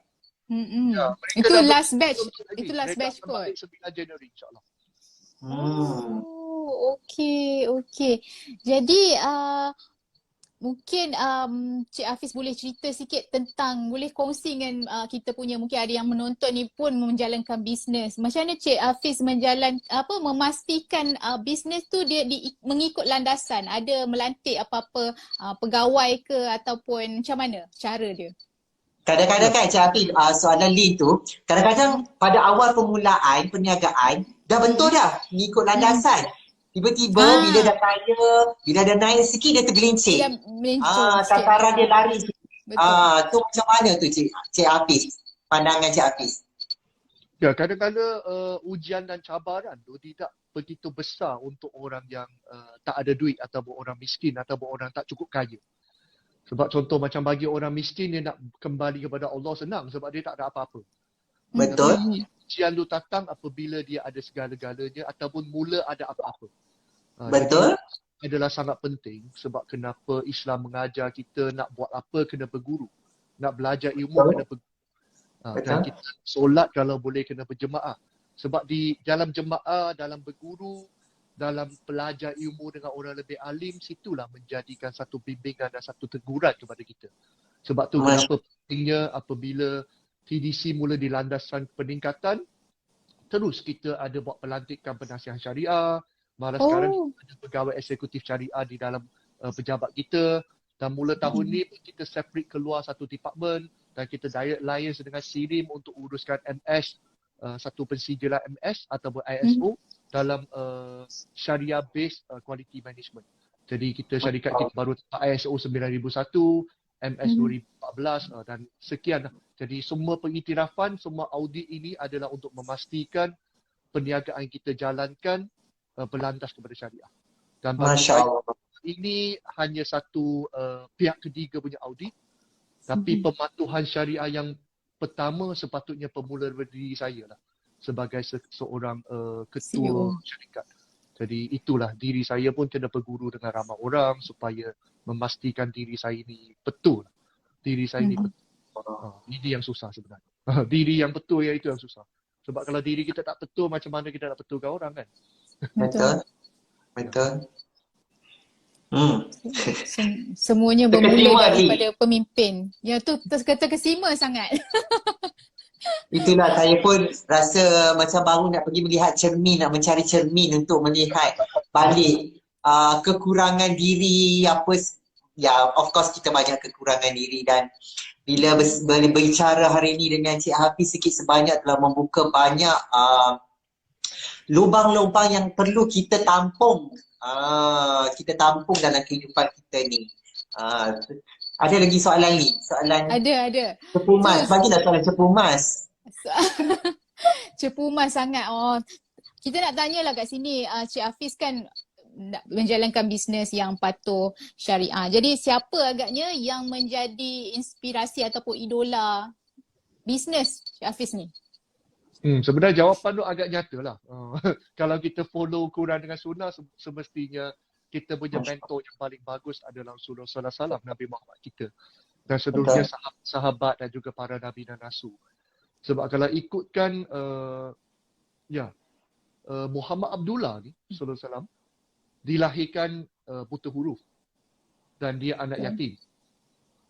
Ya, itu dah last batch. lagi. Itu last Mereka batch akan kot. balik 9 Januari insyaAllah. Oh, okey. Jadi mungkin Cik Hafiz boleh cerita sikit tentang, boleh kongsi dengan kita punya, mungkin ada yang menonton ni pun menjalankan bisnes. Macam mana Cik Hafiz memastikan bisnes tu dia mengikut landasan, ada melantik apa-apa pegawai ke ataupun macam mana cara dia? Kadang-kadang kan Cik Hafiz, soalan Lin tu, kadang-kadang pada awal permulaan perniagaan dah betul dah mengikut landasan. Tiba-tiba bila dah kaya, bila dah naik sikit dia tergelincir. Dia mencur sasaran dia lari. Betul. Tu macam mana tu Cik Hafiz? Pandangan Cik Hafiz. Ya, kadang-kadang ujian dan cabaran tu tidak begitu besar untuk orang yang tak ada duit ataupun orang miskin ataupun orang tak cukup kaya. Sebab contoh macam bagi orang miskin dia nak kembali kepada Allah senang sebab dia tak ada apa-apa. Betul. Ujian tu datang apabila dia ada segala-galanya ataupun mula ada apa-apa. Betul. Jadi, adalah sangat penting sebab kenapa Islam mengajar kita nak buat apa kena berguru. Nak belajar ilmu kena berguru. Dan kita solat kalau boleh kena berjemaah. Sebab di dalam jemaah, dalam berguru, dalam belajar ilmu dengan orang lebih alim, situlah menjadikan satu bimbingan dan satu teguran kepada kita. Sebab tu kenapa pentingnya apabila TDC mula di landasan peningkatan, terus kita ada buat pelantikan penasihat syariah. Malah sekarang ada pegawai eksekutif syariah di dalam pejabat kita. Dan mula tahun ni kita separate keluar satu department dan kita direct liaise dengan SIRIM untuk uruskan MS, satu pensijilan MS ataupun ISO dalam syariah based quality management. Jadi kita syarikat kita baru ISO 9001, MS 2014 dan sekian. Jadi semua pengiktirafan, semua audit ini adalah untuk memastikan perniagaan kita jalankan berlandas kepada syariah. Dan bagi saya, ini hanya satu pihak ketiga punya audit, tapi pematuhan syariah yang pertama sepatutnya pemula berdiri saya lah sebagai seorang ketua syarikat. Jadi itulah, diri saya pun kena berguru dengan ramai orang supaya memastikan diri saya ni betul. Diri saya ni betul. Ini yang susah sebenarnya. Diri yang betul itu yang susah. Sebab kalau diri kita tak betul, macam mana kita nak betulkan orang kan? Betul. Semuanya bermula daripada pemimpin. Yang tu kata kesima sangat. Itulah saya pun rasa macam baru nak pergi melihat cermin, nak mencari cermin untuk melihat balik kekurangan diri ya of course kita banyak kekurangan diri dan bila berbicara hari ini dengan Cik Hafiz sikit sebanyak telah membuka banyak lubang-lubang yang perlu kita tampung. Kita tampung dalam kehidupan kita ni. Ada lagi soalan ni? Soalan Ada. cepu mas. So, Bagilah soalan cepu mas. cepu mas sangat. Oh, kita nak tanyalah kat sini, Cik Hafiz kan nak menjalankan bisnes yang patuh syariah. Jadi siapa agaknya yang menjadi inspirasi ataupun idola bisnes Cik Hafiz ni? Sebenarnya jawapan tu agak nyata lah. Kalau kita follow Quran dengan Sunnah, semestinya kita punya mentor yang paling bagus adalah Rasulullah SAW, Nabi Muhammad kita. Dan seterusnya sahabat dan juga para Nabi dan Rasul. Sebab kalau ikutkan Muhammad Abdullah ni, SAW, dilahirkan buta huruf. Dan dia anak yatim.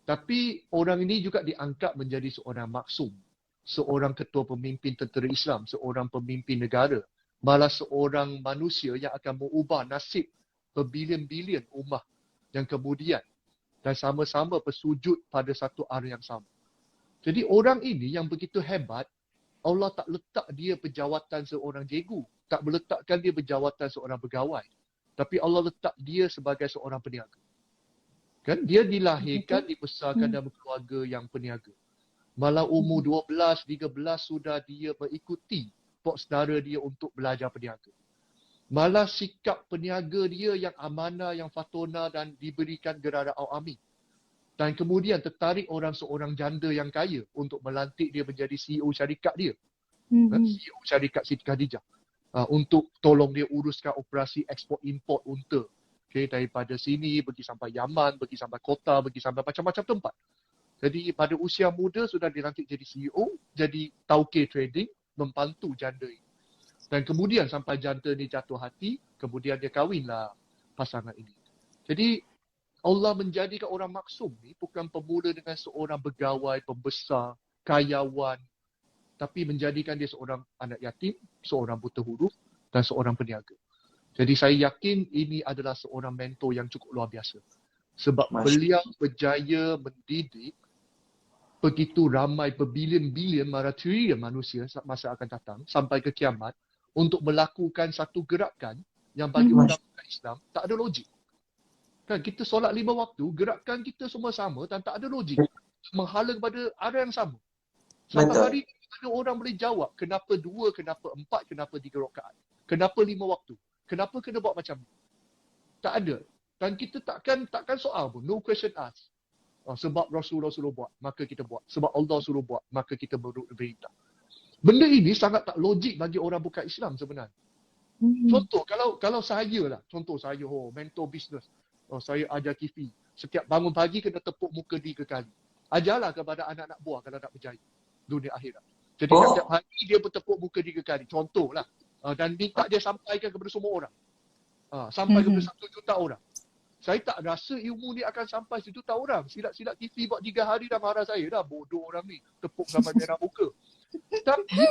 Tapi orang ini juga diangkat menjadi seorang maksum. Seorang ketua pemimpin tentera Islam, seorang pemimpin negara, malah seorang manusia yang akan mengubah nasib berbilion-bilion ummah yang kemudian dan sama-sama bersujud pada satu arah yang sama. Jadi orang ini yang begitu hebat, Allah tak letak dia berjawatan seorang cikgu, tak meletakkan dia berjawatan seorang pegawai, tapi Allah letak dia sebagai seorang peniaga. Kan dia dilahirkan, dibesarkan dalam keluarga yang peniaga. Malah umur 12, 13 sudah dia mengikuti pok saudara dia untuk belajar peniaga. Malah sikap peniaga dia yang amanah, yang fatona dan diberikan gelar Al-Amin. Dan kemudian tertarik seorang janda yang kaya untuk melantik dia menjadi CEO syarikat dia. CEO syarikat Siti Khadijah. Untuk tolong dia uruskan operasi ekspor import unta. Okay, daripada sini pergi sampai Yaman, pergi sampai kota, pergi sampai macam-macam tempat. Jadi pada usia muda sudah dilantik jadi CEO, jadi tauke trading, membantu janda ini. Dan kemudian sampai janda ni jatuh hati, kemudian dia kahwinlah pasangan ini. Jadi Allah menjadikan orang maksum ni bukan bermula dengan seorang pegawai, pembesar, karyawan, tapi menjadikan dia seorang anak yatim, seorang buta huruf dan seorang peniaga. Jadi saya yakin ini adalah seorang mentor yang cukup luar biasa. Sebab beliau berjaya mendidik begitu ramai berbilion-bilion, malah trilion manusia masa akan datang sampai ke kiamat untuk melakukan satu gerakan yang bagi orang Islam tak ada logik. Kan kita solat 5 waktu, gerakan kita semua sama dan tak ada logik. Menghala kepada arah yang sama. Sampai hari ini ada orang boleh jawab kenapa 2, kenapa 4, kenapa 3 rakaat. Kenapa 5 waktu. Kenapa kena buat macam ni? Tak ada. Dan kita takkan soal pun. No question asked. Sebab Rasulullah suruh buat, maka kita buat. Sebab Allah suruh buat, maka kita berintah. Benda ini sangat tak logik bagi orang bukan Islam sebenarnya. Contoh, kalau saya lah, mentor bisnes. Saya ajar kifi. Setiap bangun pagi kena tepuk muka 3 kali. Ajarlah kepada anak-anak buah kalau nak berjaya dunia akhirat. Jadi setiap hari dia bertepuk muka 3 kali. Contohlah. Dan minta dia sampaikan kepada semua orang. Sampai kepada 1 juta orang. Saya tak rasa ilmu ni akan sampai 1 juta orang. Silat-silat TV buat 3 hari dah marah saya dah. Bodoh orang ni. Tepuk sampai merah muka. Tapi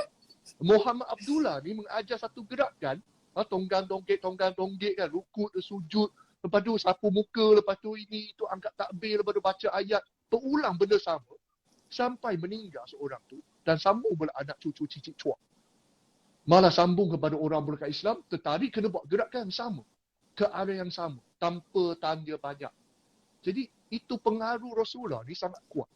Muhammad Abdullah ni mengajar satu gerakan. Tonggang-tonggek kan. Rukut, sujud. Lepas tu sapu muka. Lepas tu ini, tu angkat takbir. Lepas tu baca ayat. Berulang benda sama. Sampai meninggal seorang tu. Dan sambung pula anak cucu cicit cuak. Malah sambung kepada orang bukan Islam. Tertarik kena buat gerakan sama. Ke arah yang sama. Tanpa tanda banyak. Jadi itu pengaruh Rasulullah ni sangat kuat.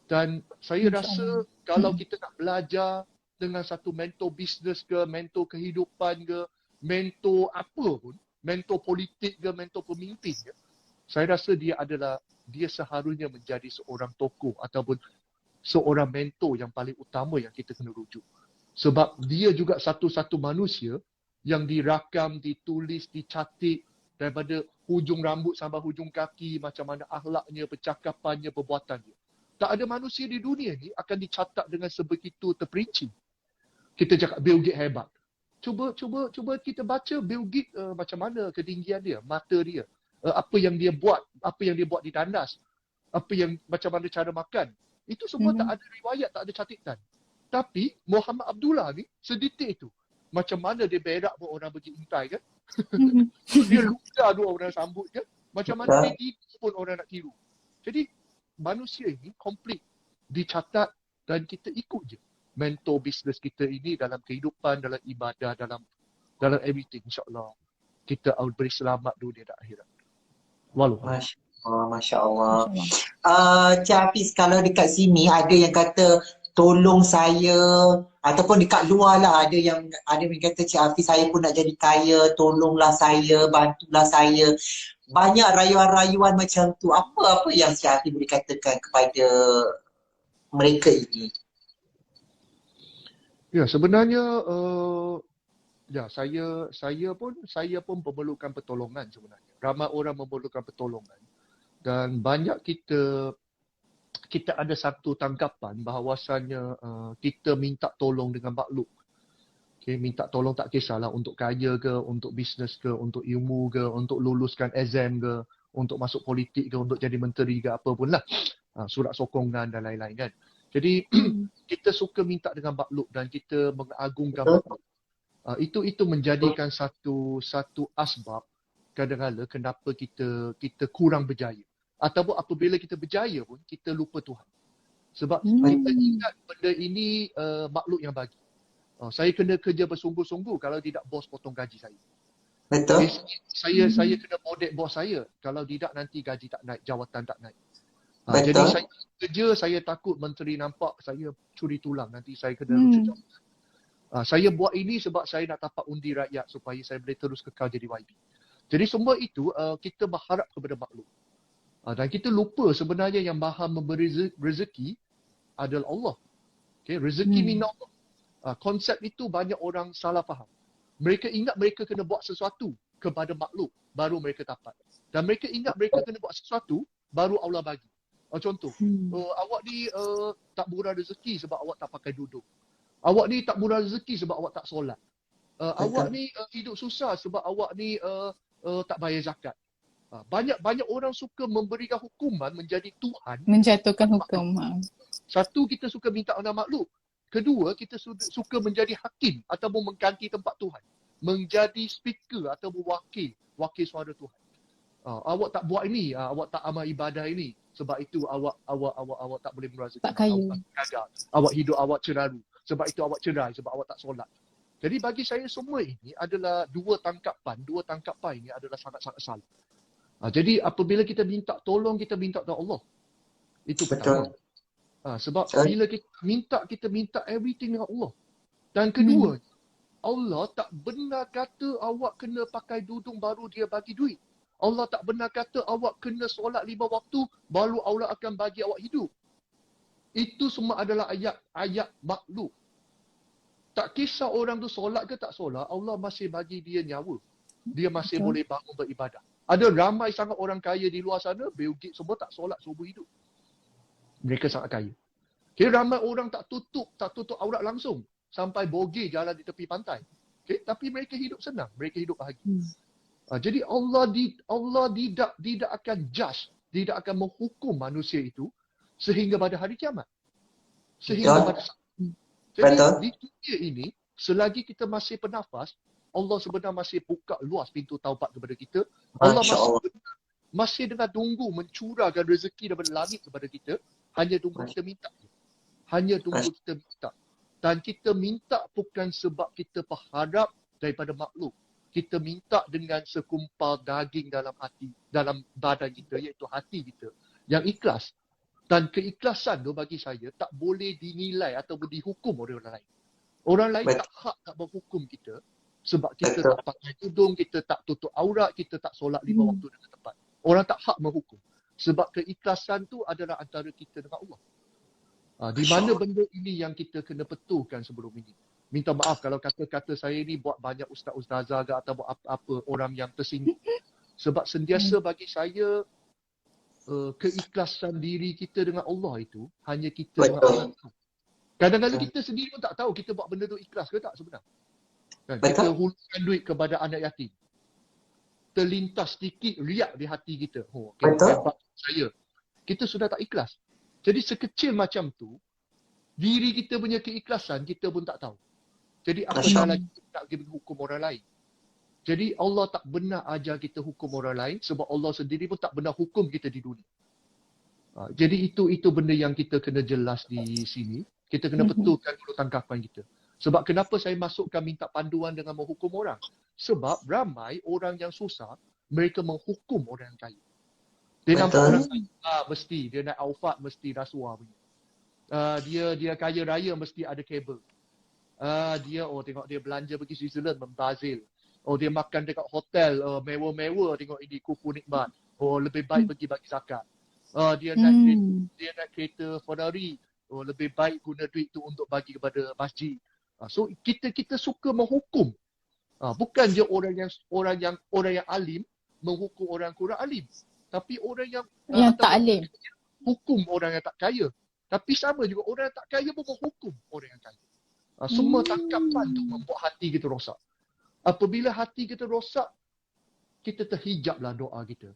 Dan saya rasa kalau kita nak belajar dengan satu mentor bisnes ke, mentor kehidupan ke, mentor apa pun, mentor politik ke, mentor pemimpin ke, saya rasa dia seharusnya menjadi seorang tokoh ataupun seorang mentor yang paling utama yang kita kena rujuk. Sebab dia juga satu-satu manusia yang dirakam, ditulis, dicatat daripada hujung rambut sampai hujung kaki, macam mana akhlaknya, percakapannya, perbuatannya. Tak ada manusia di dunia ni akan dicatat dengan sebegitu terperinci. Kita cakap Bill Gates hebat. Cuba kita baca Bill Gates macam mana ketinggian dia, mata dia, apa yang dia buat di tandas, macam mana cara makan. Itu semua tak ada riwayat, tak ada catatan. Tapi Muhammad Abdullah ni sedetail itu. Macam mana dia berak pun orang pergi intai kan. Dia luda dua orang sambut kan. Macam mana dia tidur pun orang nak tiru. Jadi manusia ini komplit. Dicatat dan kita ikut je. Mentor bisnes kita ini dalam kehidupan, dalam ibadah, dalam everything. InsyaAllah kita beri selamat dunia dan akhirat. Walau. Masya Allah. Cik Hafiz, kalau dekat sini ada yang kata tolong saya, ataupun dekat luar lah ada yang kata Cik Hafiz, saya pun nak jadi kaya, tolonglah saya, bantulah saya. Banyak rayuan-rayuan macam tu. Apa yang Cik Hafiz boleh katakan kepada mereka ini? Ya, sebenarnya saya pun memerlukan pertolongan sebenarnya. Ramai orang memerlukan pertolongan. Dan banyak kita ada satu tanggapan bahawasanya kita minta tolong dengan makhluk. Okay, minta tolong tak kisahlah untuk kaya ke, untuk bisnes ke, untuk ilmu ke, untuk luluskan exam ke, untuk masuk politik ke, untuk jadi menteri ke, apa pun lah. Surat sokongan dan lain-lain kan. Jadi kita suka minta dengan makhluk dan kita mengagungkan makhluk. Itu menjadikan satu asbab kadang-kadang kenapa kita kurang berjaya. Ataupun apabila kita berjaya pun, kita lupa Tuhan. Sebab kita ingat benda ini makhluk yang bagi. Saya kena kerja bersungguh-sungguh, kalau tidak bos potong gaji saya. Betul. Saya kena audit bos saya, kalau tidak nanti gaji tak naik, jawatan tak naik. Betul. Jadi saya kerja, saya takut menteri nampak saya curi tulang, nanti saya kena rujuk jawatan. Saya buat ini sebab saya nak tapak undi rakyat supaya saya boleh terus kekal jadi YB. Jadi semua itu kita berharap kepada makhluk. Dan kita lupa sebenarnya yang maha memberi rezeki adalah Allah. Okay, rezeki min Allah. Konsep itu banyak orang salah faham. Mereka ingat mereka kena buat sesuatu kepada makhluk, baru mereka dapat. Dan mereka ingat mereka kena buat sesuatu, baru Allah bagi. Contoh, awak ni tak murah rezeki sebab awak tak pakai duduk. Awak ni tak murah rezeki sebab awak tak solat. Awak ni hidup susah sebab awak ni tak bayar zakat. Banyak orang suka memberikan hukuman menjadi Tuhan. Menjatuhkan hukum. Satu, kita suka minta dengan makhluk. Kedua, kita suka menjadi hakim ataupun mengganti tempat Tuhan. Menjadi speaker ataupun wakil suara Tuhan. Awak tak buat ini, awak tak amal ibadah ini. Sebab itu awak tak boleh merasa tak kaya. Awak hidup awak ceraru. Sebab itu awak cerai, sebab awak tak solat. Jadi bagi saya semua ini adalah dua tangkapan ini adalah sangat-sangat salah. Jadi apabila kita minta tolong, kita minta kepada Allah. Itu pertama. Sebab bila kita minta everything dengan Allah. Dan kedua, Allah tak benar kata awak kena pakai dudung baru dia bagi duit. Allah tak benar kata awak kena solat 5 waktu baru Allah akan bagi awak hidup. Itu semua adalah ayat makhluk. Tak kisah orang tu solat ke tak solat, Allah masih bagi dia nyawa. Dia masih boleh bangun beribadah. Ada ramai sangat orang kaya di luar sana, Bill Gates semua tak solat seumur hidup. Mereka sangat kaya. Okay, ramai orang tak tutup aurat langsung. Sampai bogey jalan di tepi pantai. Okay, tapi mereka hidup senang, mereka hidup bahagia. Jadi Allah tidak akan judge, tidak akan menghukum manusia itu sehingga pada hari kiamat. Jadi di dunia ini, selagi kita masih bernafas, Allah sebenarnya masih buka luas pintu taubat kepada kita. Allah masih dengan tunggu mencurahkan rezeki daripada langit kepada kita. Hanya tunggu kita minta. Hanya tunggu kita minta. Dan kita minta bukan sebab kita berharap daripada makhluk. Kita minta dengan sekumpal daging dalam badan kita, iaitu hati kita, yang ikhlas. Dan keikhlasan tu bagi saya tak boleh dinilai atau dihukum oleh orang lain. Orang lain tak hak nak berhukum kita sebab kita tak pakai tudung, kita tak tutup aurat, kita tak solat 5 waktu dengan tepat. Orang tak hak menghukum. Sebab keikhlasan tu adalah antara kita dengan Allah. Di mana benda ini yang kita kena betulkan sebelum ini. Minta maaf kalau kata-kata saya ni buat banyak ustaz-ustazah atau buat apa-apa orang yang tersinggung. Sebab sentiasa bagi saya keikhlasan diri kita dengan Allah itu hanya kita dengan Allah. Kadang-kadang kita sendiri pun tak tahu kita buat benda tu ikhlas ke tak sebenarnya. Kan? Kita hulurkan duit kepada anak yatim. Terlintas sedikit riak di hati kita. Hebat saya. Kita sudah tak ikhlas. Jadi sekecil macam tu, Diri kita punya keikhlasan, kita pun tak tahu. Jadi apa Masya dah Allah. lagi kita nak pergi hukum orang lain. Jadi Allah tak benar ajar kita hukum orang lain sebab Allah sendiri pun tak benar hukum kita di dunia. Jadi itu benda yang kita kena jelas di sini. Kita kena betulkan dulu tangkapan kita. Sebab kenapa saya masukkan minta panduan dengan menghukum orang? Sebab ramai orang yang susah, mereka menghukum orang yang kaya. Dia nampak Betul. orang kaya, mesti dia naik Alphard mesti rasuah punya. Dia kaya raya mesti ada kabel. Dia tengok dia belanja pergi Switzerland membazil. Dia makan dekat hotel mewah-mewah, tengok ini kuku nikmat. Lebih baik pergi bagi zakat. Dia naik kereta Ferrari. Lebih baik guna duit tu untuk bagi kepada masjid. So kita suka menghukum. Bukan je orang yang alim menghukum orang kurang alim. Tapi orang yang tak alim hukum orang yang tak kaya. Tapi sama juga orang yang tak kaya pun menghukum orang yang kaya. Semua tangkapan tu membuat hati kita rosak. Apabila hati kita rosak, kita terhijablah doa kita.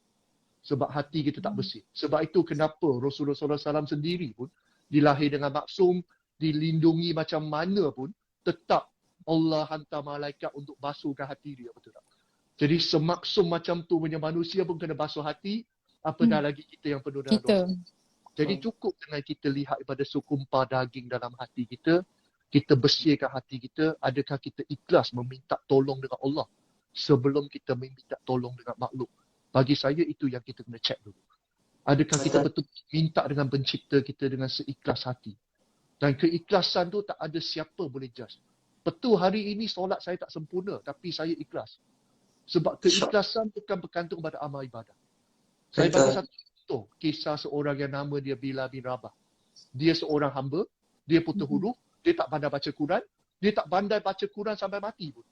Sebab hati kita tak bersih. Sebab itu kenapa Rasulullah SAW sendiri pun dilahir dengan maksum, dilindungi macam mana pun, tetap Allah hantar malaikat untuk basuhkan hati dia, betul tak? Jadi semaksum macam tu punya manusia pun kena basuh hati, apa dah lagi kita yang penuh dengan dosa. Jadi cukup dengan kita lihat daripada sekumpar daging dalam hati kita, kita bersihkan hati kita, adakah kita ikhlas meminta tolong dengan Allah sebelum kita meminta tolong dengan makhluk. Bagi saya itu yang kita kena check dulu. Adakah kita betul minta dengan pencipta kita dengan seikhlas hati. Dan keikhlasan tu tak ada siapa boleh judge. Betul hari ini solat saya tak sempurna tapi saya ikhlas. Sebab keikhlasan bukan bergantung pada amal ibadah. Saya bagi satu contoh, kisah seorang yang nama dia Bilal bin Rabah. Dia seorang hamba, dia buta huruf, dia tak pandai baca Quran, dia tak pandai baca Quran sampai mati pun.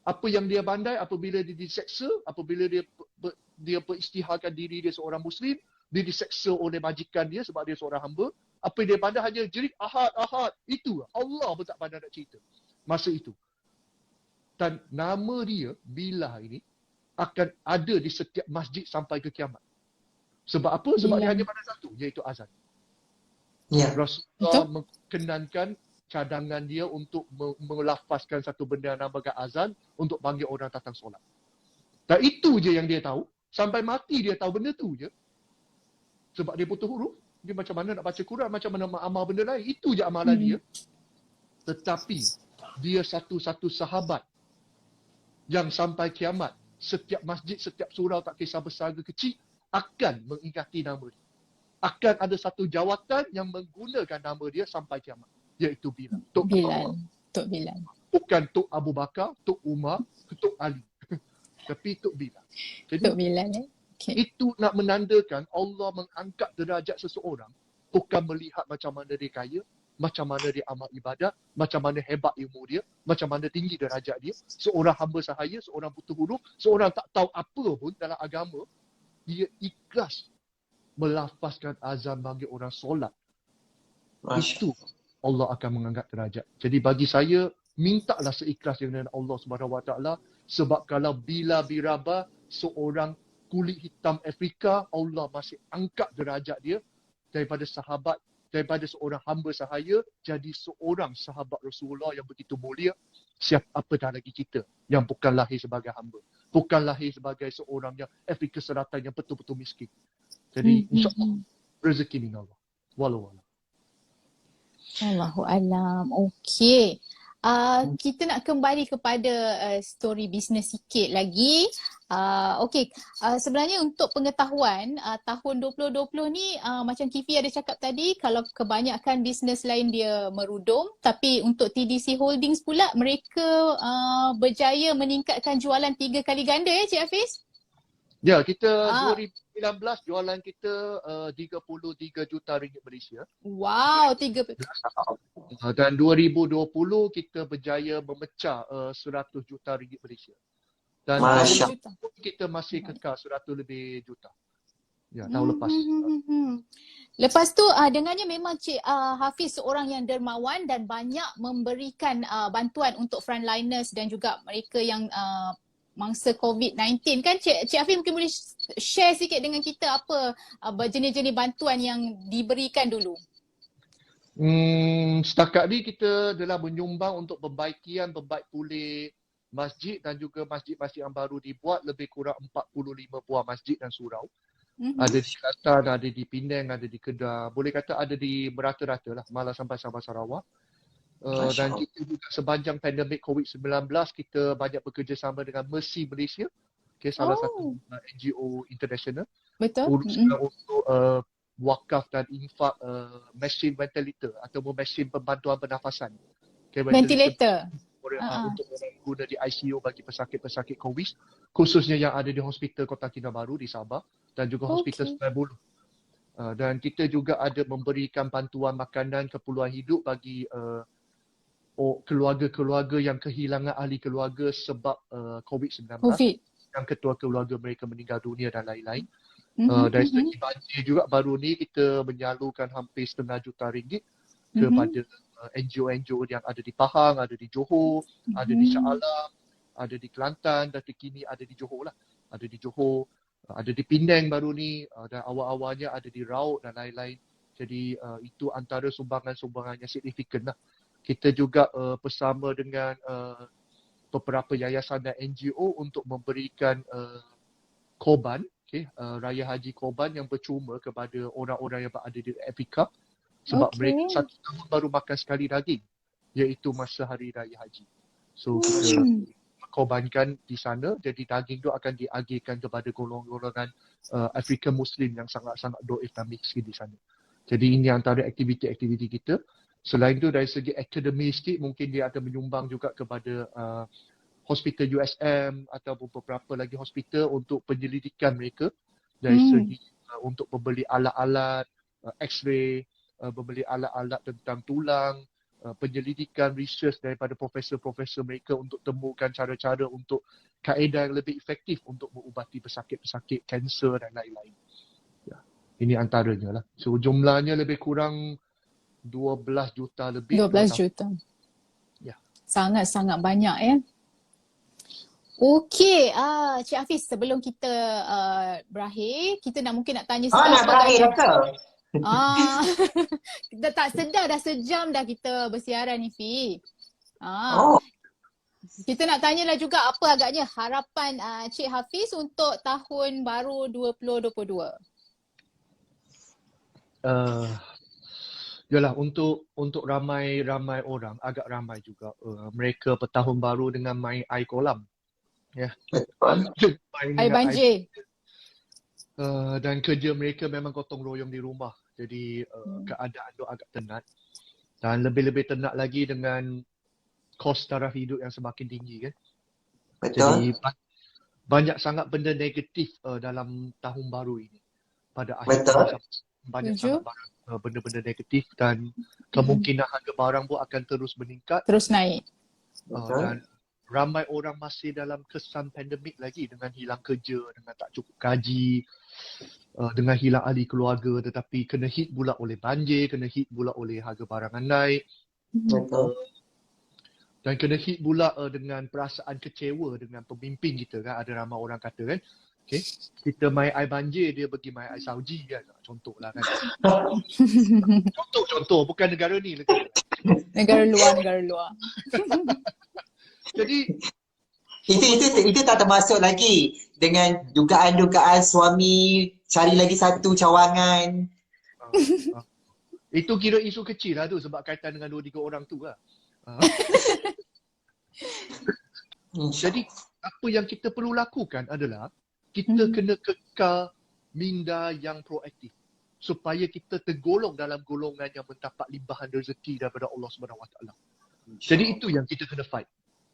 Apa yang dia pandai apabila dia diseksa, apabila dia berisytiharkan diri dia seorang Muslim, dia diseksa oleh majikan dia sebab dia seorang hamba. Apa yang dia pandai hanya jerit ahad. Itu Allah pun tak pandai nak cerita masa itu. Dan nama dia, Bilal ini, akan ada di setiap masjid sampai ke kiamat. Sebab apa? Sebab dia hanya pandai satu, iaitu azan. Rasulullah mengenankan cadangan dia untuk melafazkan satu benda yang namakan azan untuk panggil orang datang solat. Dan itu je yang dia tahu. Sampai mati dia tahu benda tu je. Sebab dia buta huruf. Dia macam mana nak baca Quran, macam mana nak amal benda lain. Itu je amalan dia. Tetapi dia satu-satu sahabat yang sampai kiamat, setiap masjid, setiap surau, tak kisah besar ke kecil, akan mengingati nama dia. Akan ada satu jawatan yang menggunakan nama dia sampai kiamat. Iaitu Bilal. Tok Bilal. Bukan Tok Abu Bakar, Tok Umar, Tok Ali. Tapi Tok Bilal. Jadi Tok Bilal. itu nak menandakan Allah mengangkat derajat seseorang bukan melihat macam mana dia kaya, macam mana dia amal ibadat, macam mana hebat ilmu dia, macam mana tinggi derajat dia. Seorang hamba sahaya, seorang buta huruf, seorang tak tahu apa pun dalam agama, dia ikhlas melafazkan azan bagi orang solat. Itu Allah akan mengangkat derajat. Jadi bagi saya, mintalah seikhlas dengan Allah Subhanahu Wa Taala, sebab kalau Bilal bin Rabah, seorang kulit hitam Afrika, Allah masih angkat derajat dia daripada sahabat, daripada seorang hamba sahaya jadi seorang sahabat Rasulullah yang begitu mulia. Siapa apa dah lagi kita yang bukan lahir sebagai hamba, bukan lahir sebagai seorang yang Afrika Selatan yang betul-betul miskin. Jadi insya-Allah rezeki min Allah. Wallahu a'lam. Allahu alam. Okey. Kita nak kembali kepada story bisnes sikit lagi. Sebenarnya untuk pengetahuan, tahun 2020 ni macam Kifi ada cakap tadi, kalau kebanyakan bisnes lain dia merudum, tapi untuk TDC Holdings pula mereka berjaya meningkatkan jualan 3 kali ganda ya Cik Hafiz? Ya, kita 2019 jualan kita 33 juta ringgit Malaysia. Wow, 3. Dan 2020 kita berjaya memecah 100 juta ringgit Malaysia. Dan tahun kita masih kekal 100 lebih juta. Ya, tahun lepas. Lepas tu dengannya memang Cik Hafiz seorang yang dermawan dan banyak memberikan bantuan untuk frontliners dan juga mereka yang mangsa COVID-19 kan. Cik Hafiz mungkin boleh share sikit dengan kita apa jenis-jenis bantuan yang diberikan dulu. Setakat ni kita adalah menyumbang untuk perbaikian, perbaik pulih masjid dan juga masjid-masjid yang baru dibuat, lebih kurang 45 buah masjid dan surau. Ada di Kelantan, ada di Penang, ada di Kedah. Boleh kata ada di merata-rata lah, malah sampai Sabah Sarawak. Masya Dan Allah. kita juga sepanjang pandemik COVID-19, kita banyak bekerjasama dengan Mercy Malaysia. Okay, salah satu Oh, NGO international. betul. Uruskan untuk wakaf dan infak mesin ventilator ataupun mesin pembantuan pernafasan. Okay, Ventilator. untuk orang guna di ICU bagi pesakit-pesakit COVID, khususnya yang ada di Hospital Kota Kinabalu di Sabah dan juga Hospital Okey. Sungai Buloh. Dan kita juga ada memberikan bantuan makanan keperluan hidup bagi keluarga-keluarga yang kehilangan ahli keluarga sebab COVID-19, COVID. yang ketua keluarga mereka meninggal dunia dan lain-lain. Mhm, Dari mhm, segi banjir juga baru ni kita menyalurkan hampir RM1.5 juta mhm, kepada NGO-NGO yang ada di Pahang, ada di Johor, ada di Shah mhm. Alam, ada di Kelantan dan terkini ada di Johor lah. Ada di Johor, ada di Penang baru ni dan awal-awalnya ada di Raut dan lain-lain. Jadi itu antara sumbangan-sumbangan yang signifikan lah. Kita juga bersama dengan beberapa yayasan dan NGO untuk memberikan korban, raya haji korban yang percuma kepada orang-orang yang berada di Afrika sebab mereka Okey. satu tahun baru makan sekali daging, iaitu masa hari raya haji. So Masya kita Hmm. korbankan di sana, jadi daging tu akan diagihkan kepada golongan-golongan Afrika Muslim yang sangat-sangat doif dan miskin di sana. Jadi ini antara aktiviti-aktiviti kita. Selain tu dari segi akademis sikit, mungkin dia akan menyumbang juga kepada hospital USM ataupun beberapa lagi hospital untuk penyelidikan mereka dari segi untuk membeli alat-alat X-ray, membeli alat-alat tentang tulang, penyelidikan research daripada profesor-profesor mereka untuk temukan cara-cara untuk kaedah yang lebih efektif untuk mengubati pesakit-pesakit kanser dan lain-lain. Ya, ini antaranya lah. So jumlahnya lebih kurang 12 juta lebih 12 tahun. juta. Ya. Sangat-sangat banyak ya. Okey, Cik Hafiz, sebelum kita berakhir, kita mungkin nak tanya sikit nak apa berakhir agaknya. Doktor? Kita tak sedar dah sejam dah kita bersiaran ni, Fi. Oh, Kita nak tanyalah juga apa agaknya harapan Cik Hafiz untuk tahun baru 2022. Yalah, untuk ramai orang, agak ramai juga mereka bertahun baru dengan main air kolam. Ya. betul. Main Air dengan banjir. dan kerja mereka memang gotong royong di rumah. Jadi keadaan tu agak tenat. Dan lebih-lebih tenat lagi dengan kos taraf hidup yang semakin tinggi kan. Jadi Betul. banyak sangat benda negatif dalam tahun baru ini. Pada akhir Betul. tahun banyak Setuju. sangat benda-benda negatif dan kemungkinan harga barang pun akan terus meningkat. Terus naik. Betul. Dan ramai orang masih dalam kesan pandemik lagi dengan hilang kerja, dengan tak cukup gaji, dengan hilang ahli keluarga tetapi kena hit pula oleh banjir, kena hit pula oleh harga barangan naik Betul. dan kena hit pula dengan perasaan kecewa dengan pemimpin kita kan. Ada ramai orang kata kan, okay, kita main air banjir, dia pergi main air Saudi kan. Contohlah kan. Contoh, bukan negara ni. Negara luar. Jadi Itu tak termasuk lagi dengan dugaan-dugaan suami cari lagi satu cawangan. itu kira isu kecil lah tu sebab kaitan dengan 2-3 orang tu lah. Jadi apa yang kita perlu lakukan adalah kita kena kekal minda yang proaktif supaya kita tergolong dalam golongan yang mendapat limpahan rezeki daripada Allah SWT. Jadi itu yang kita kena fight.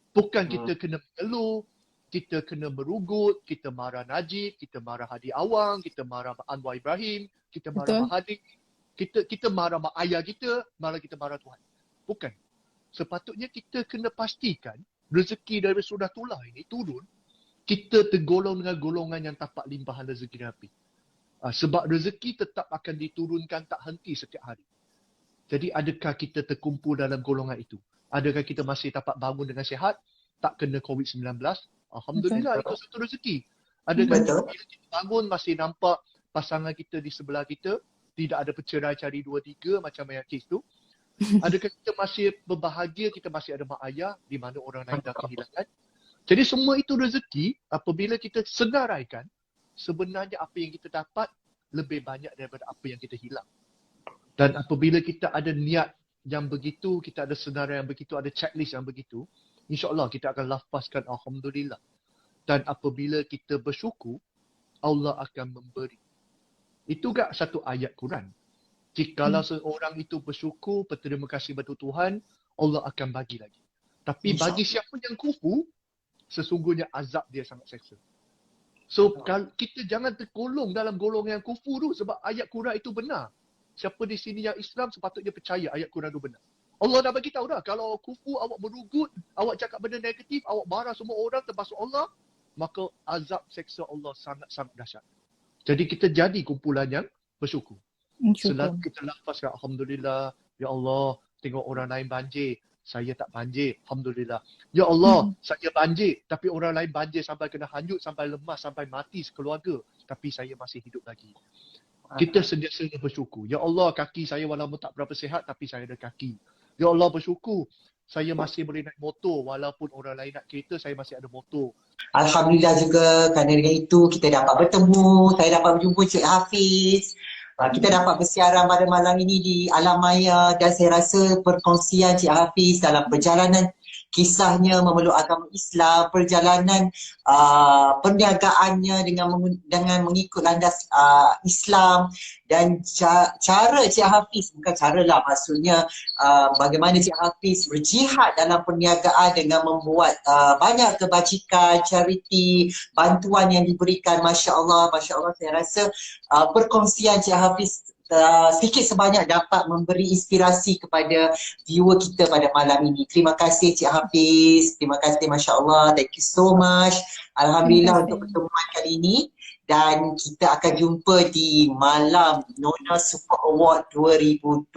Bukan kita kena mengeluh, kita kena merugut, kita marah Najib, kita marah Hadi Awang, kita marah Anwar Ibrahim, kita marah Mahathir, kita marah mak ayah kita, malah kita marah Tuhan. Bukan. Sepatutnya kita kena pastikan rezeki dari Sunnatullah ini turun, kita tergolong dengan golongan yang dapat limpahan rezeki Nabi. Sebab rezeki tetap akan diturunkan tak henti setiap hari. Jadi adakah kita terkumpul dalam golongan itu? Adakah kita masih dapat bangun dengan sihat, tak kena COVID-19? Alhamdulillah, itu satu rezeki. Adakah bila kita bangun masih nampak pasangan kita di sebelah kita, tidak ada bercerai cari 2-3 macam yang kes tu? Adakah kita masih berbahagia, kita masih ada mak ayah di mana orang lain dah kehilangan? Jadi semua itu rezeki apabila kita senaraikan, sebenarnya apa yang kita dapat lebih banyak daripada apa yang kita hilang. Dan apabila kita ada niat yang begitu, kita ada senarai yang begitu, ada checklist yang begitu, insya-Allah kita akan lafazkan alhamdulillah. Dan apabila kita bersyukur, Allah akan memberi. Itu gak satu ayat Quran. Jikalau seorang itu bersyukur, berterima kasih kepada Tuhan, Allah akan bagi lagi. Tapi bagi siapa yang kufur, sesungguhnya azab dia sangat seksa. So kita jangan tergolong dalam golongan yang kufur tu sebab ayat Quran itu benar. Siapa di sini yang Islam sepatutnya percaya ayat Quran itu benar. Allah dah bagi tahu dah, kalau kufur awak merugut, awak cakap benda negatif, awak marah semua orang termasuk Allah, maka azab seksa Allah sangat-sangat dahsyat. Jadi kita jadi kumpulan yang bersyukur. Selalu kita lafazkan alhamdulillah, ya Allah, tengok orang lain banjir, saya tak banjir, alhamdulillah. Ya Allah, saya banjir, tapi orang lain banjir sampai kena hanyut, sampai lemas, sampai mati sekeluarga, tapi saya masih hidup lagi. Kita sentiasa bersyukur. Ya Allah, kaki saya walaupun tak berapa sihat, tapi saya ada kaki. Ya Allah, bersyukur. Saya masih boleh naik motor, walaupun orang lain nak kereta, saya masih ada motor. Alhamdulillah juga kerana dengan itu kita dapat bertemu, saya dapat berjumpa Cik Hafiz. Kita dapat bersiaran pada malam ini di alam maya dan saya rasa perkongsian Cik Hafiz dalam perjalanan kisahnya memeluk agama Islam, perjalanan perniagaannya dengan mengikut landas Islam dan cara Cik Hafiz, bukan cara lah maksudnya bagaimana Cik Hafiz berjihad dalam perniagaan dengan membuat banyak kebajikan, charity, bantuan yang diberikan. Masya Allah saya rasa perkongsian Cik Hafiz sedikit sebanyak dapat memberi inspirasi kepada viewer kita pada malam ini. Terima kasih Cik Hafiz, terima kasih, Masya Allah, thank you so much. Alhamdulillah untuk pertemuan kali ini dan kita akan jumpa di malam Nona Super Award 2022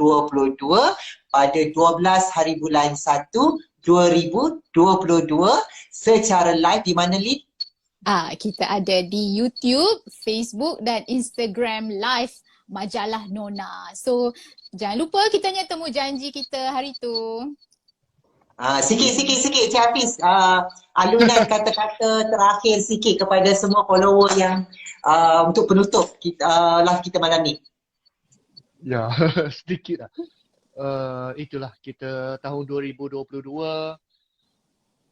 pada 12 hari bulan 1 2022 secara live di mana Lid? Kita ada di YouTube, Facebook dan Instagram live Majalah Nona. So jangan lupa kita temu janji kita hari tu. Sikit Cik Hafiz, alunan kata-kata terakhir sikit kepada semua follower yang untuk penutup live kita malam ni. Ya, sedikit lah. Itulah kita tahun 2022,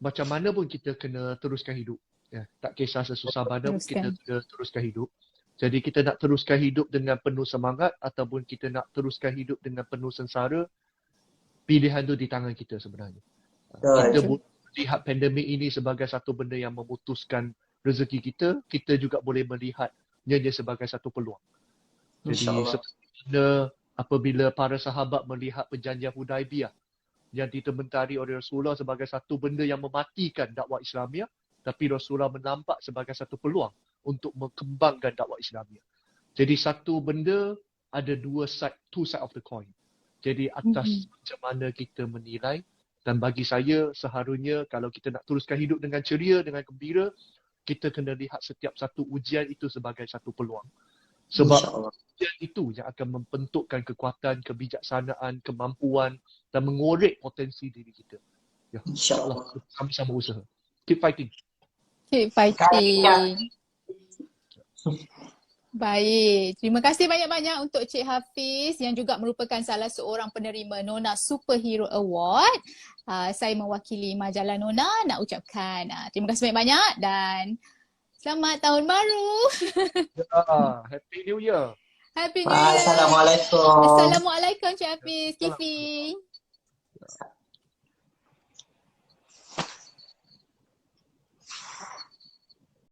macam mana pun kita kena teruskan hidup. Ya, tak kisah sesusah mana pun kita kena teruskan hidup. Jadi kita nak teruskan hidup dengan penuh semangat ataupun kita nak teruskan hidup dengan penuh sengsara, pilihan tu di tangan kita sebenarnya. Kita boleh melihat pandemik ini sebagai satu benda yang memutuskan rezeki kita juga boleh melihatnya sebagai satu peluang. Jadi sebenarnya apabila para sahabat melihat perjanjian Hudaibiyah yang ditementari oleh Rasulullah sebagai satu benda yang mematikan dakwah Islamiah, tapi Rasulullah menampak sebagai satu peluang untuk mengembangkan dakwah Islamiah. Jadi satu benda ada two side of the coin. Jadi atas macam mana kita menilai, dan bagi saya seharusnya kalau kita nak teruskan hidup dengan ceria, dengan gembira, kita kena lihat setiap satu ujian itu sebagai satu peluang. Sebab ujian itu yang akan membentukkan kekuatan, kebijaksanaan, kemampuan dan mengorek potensi diri kita. Ya, insya-Allah sama-sama usaha. Keep fighting. Keep fighting. Baik, terima kasih banyak-banyak untuk Cik Hafiz yang juga merupakan salah seorang penerima Nona Superhero Award. Saya mewakili Majalah Nona nak ucapkan terima kasih banyak-banyak dan selamat tahun baru. Happy New Year. Happy New Year. Assalamualaikum. Assalamualaikum Cik Hafiz. Kifi.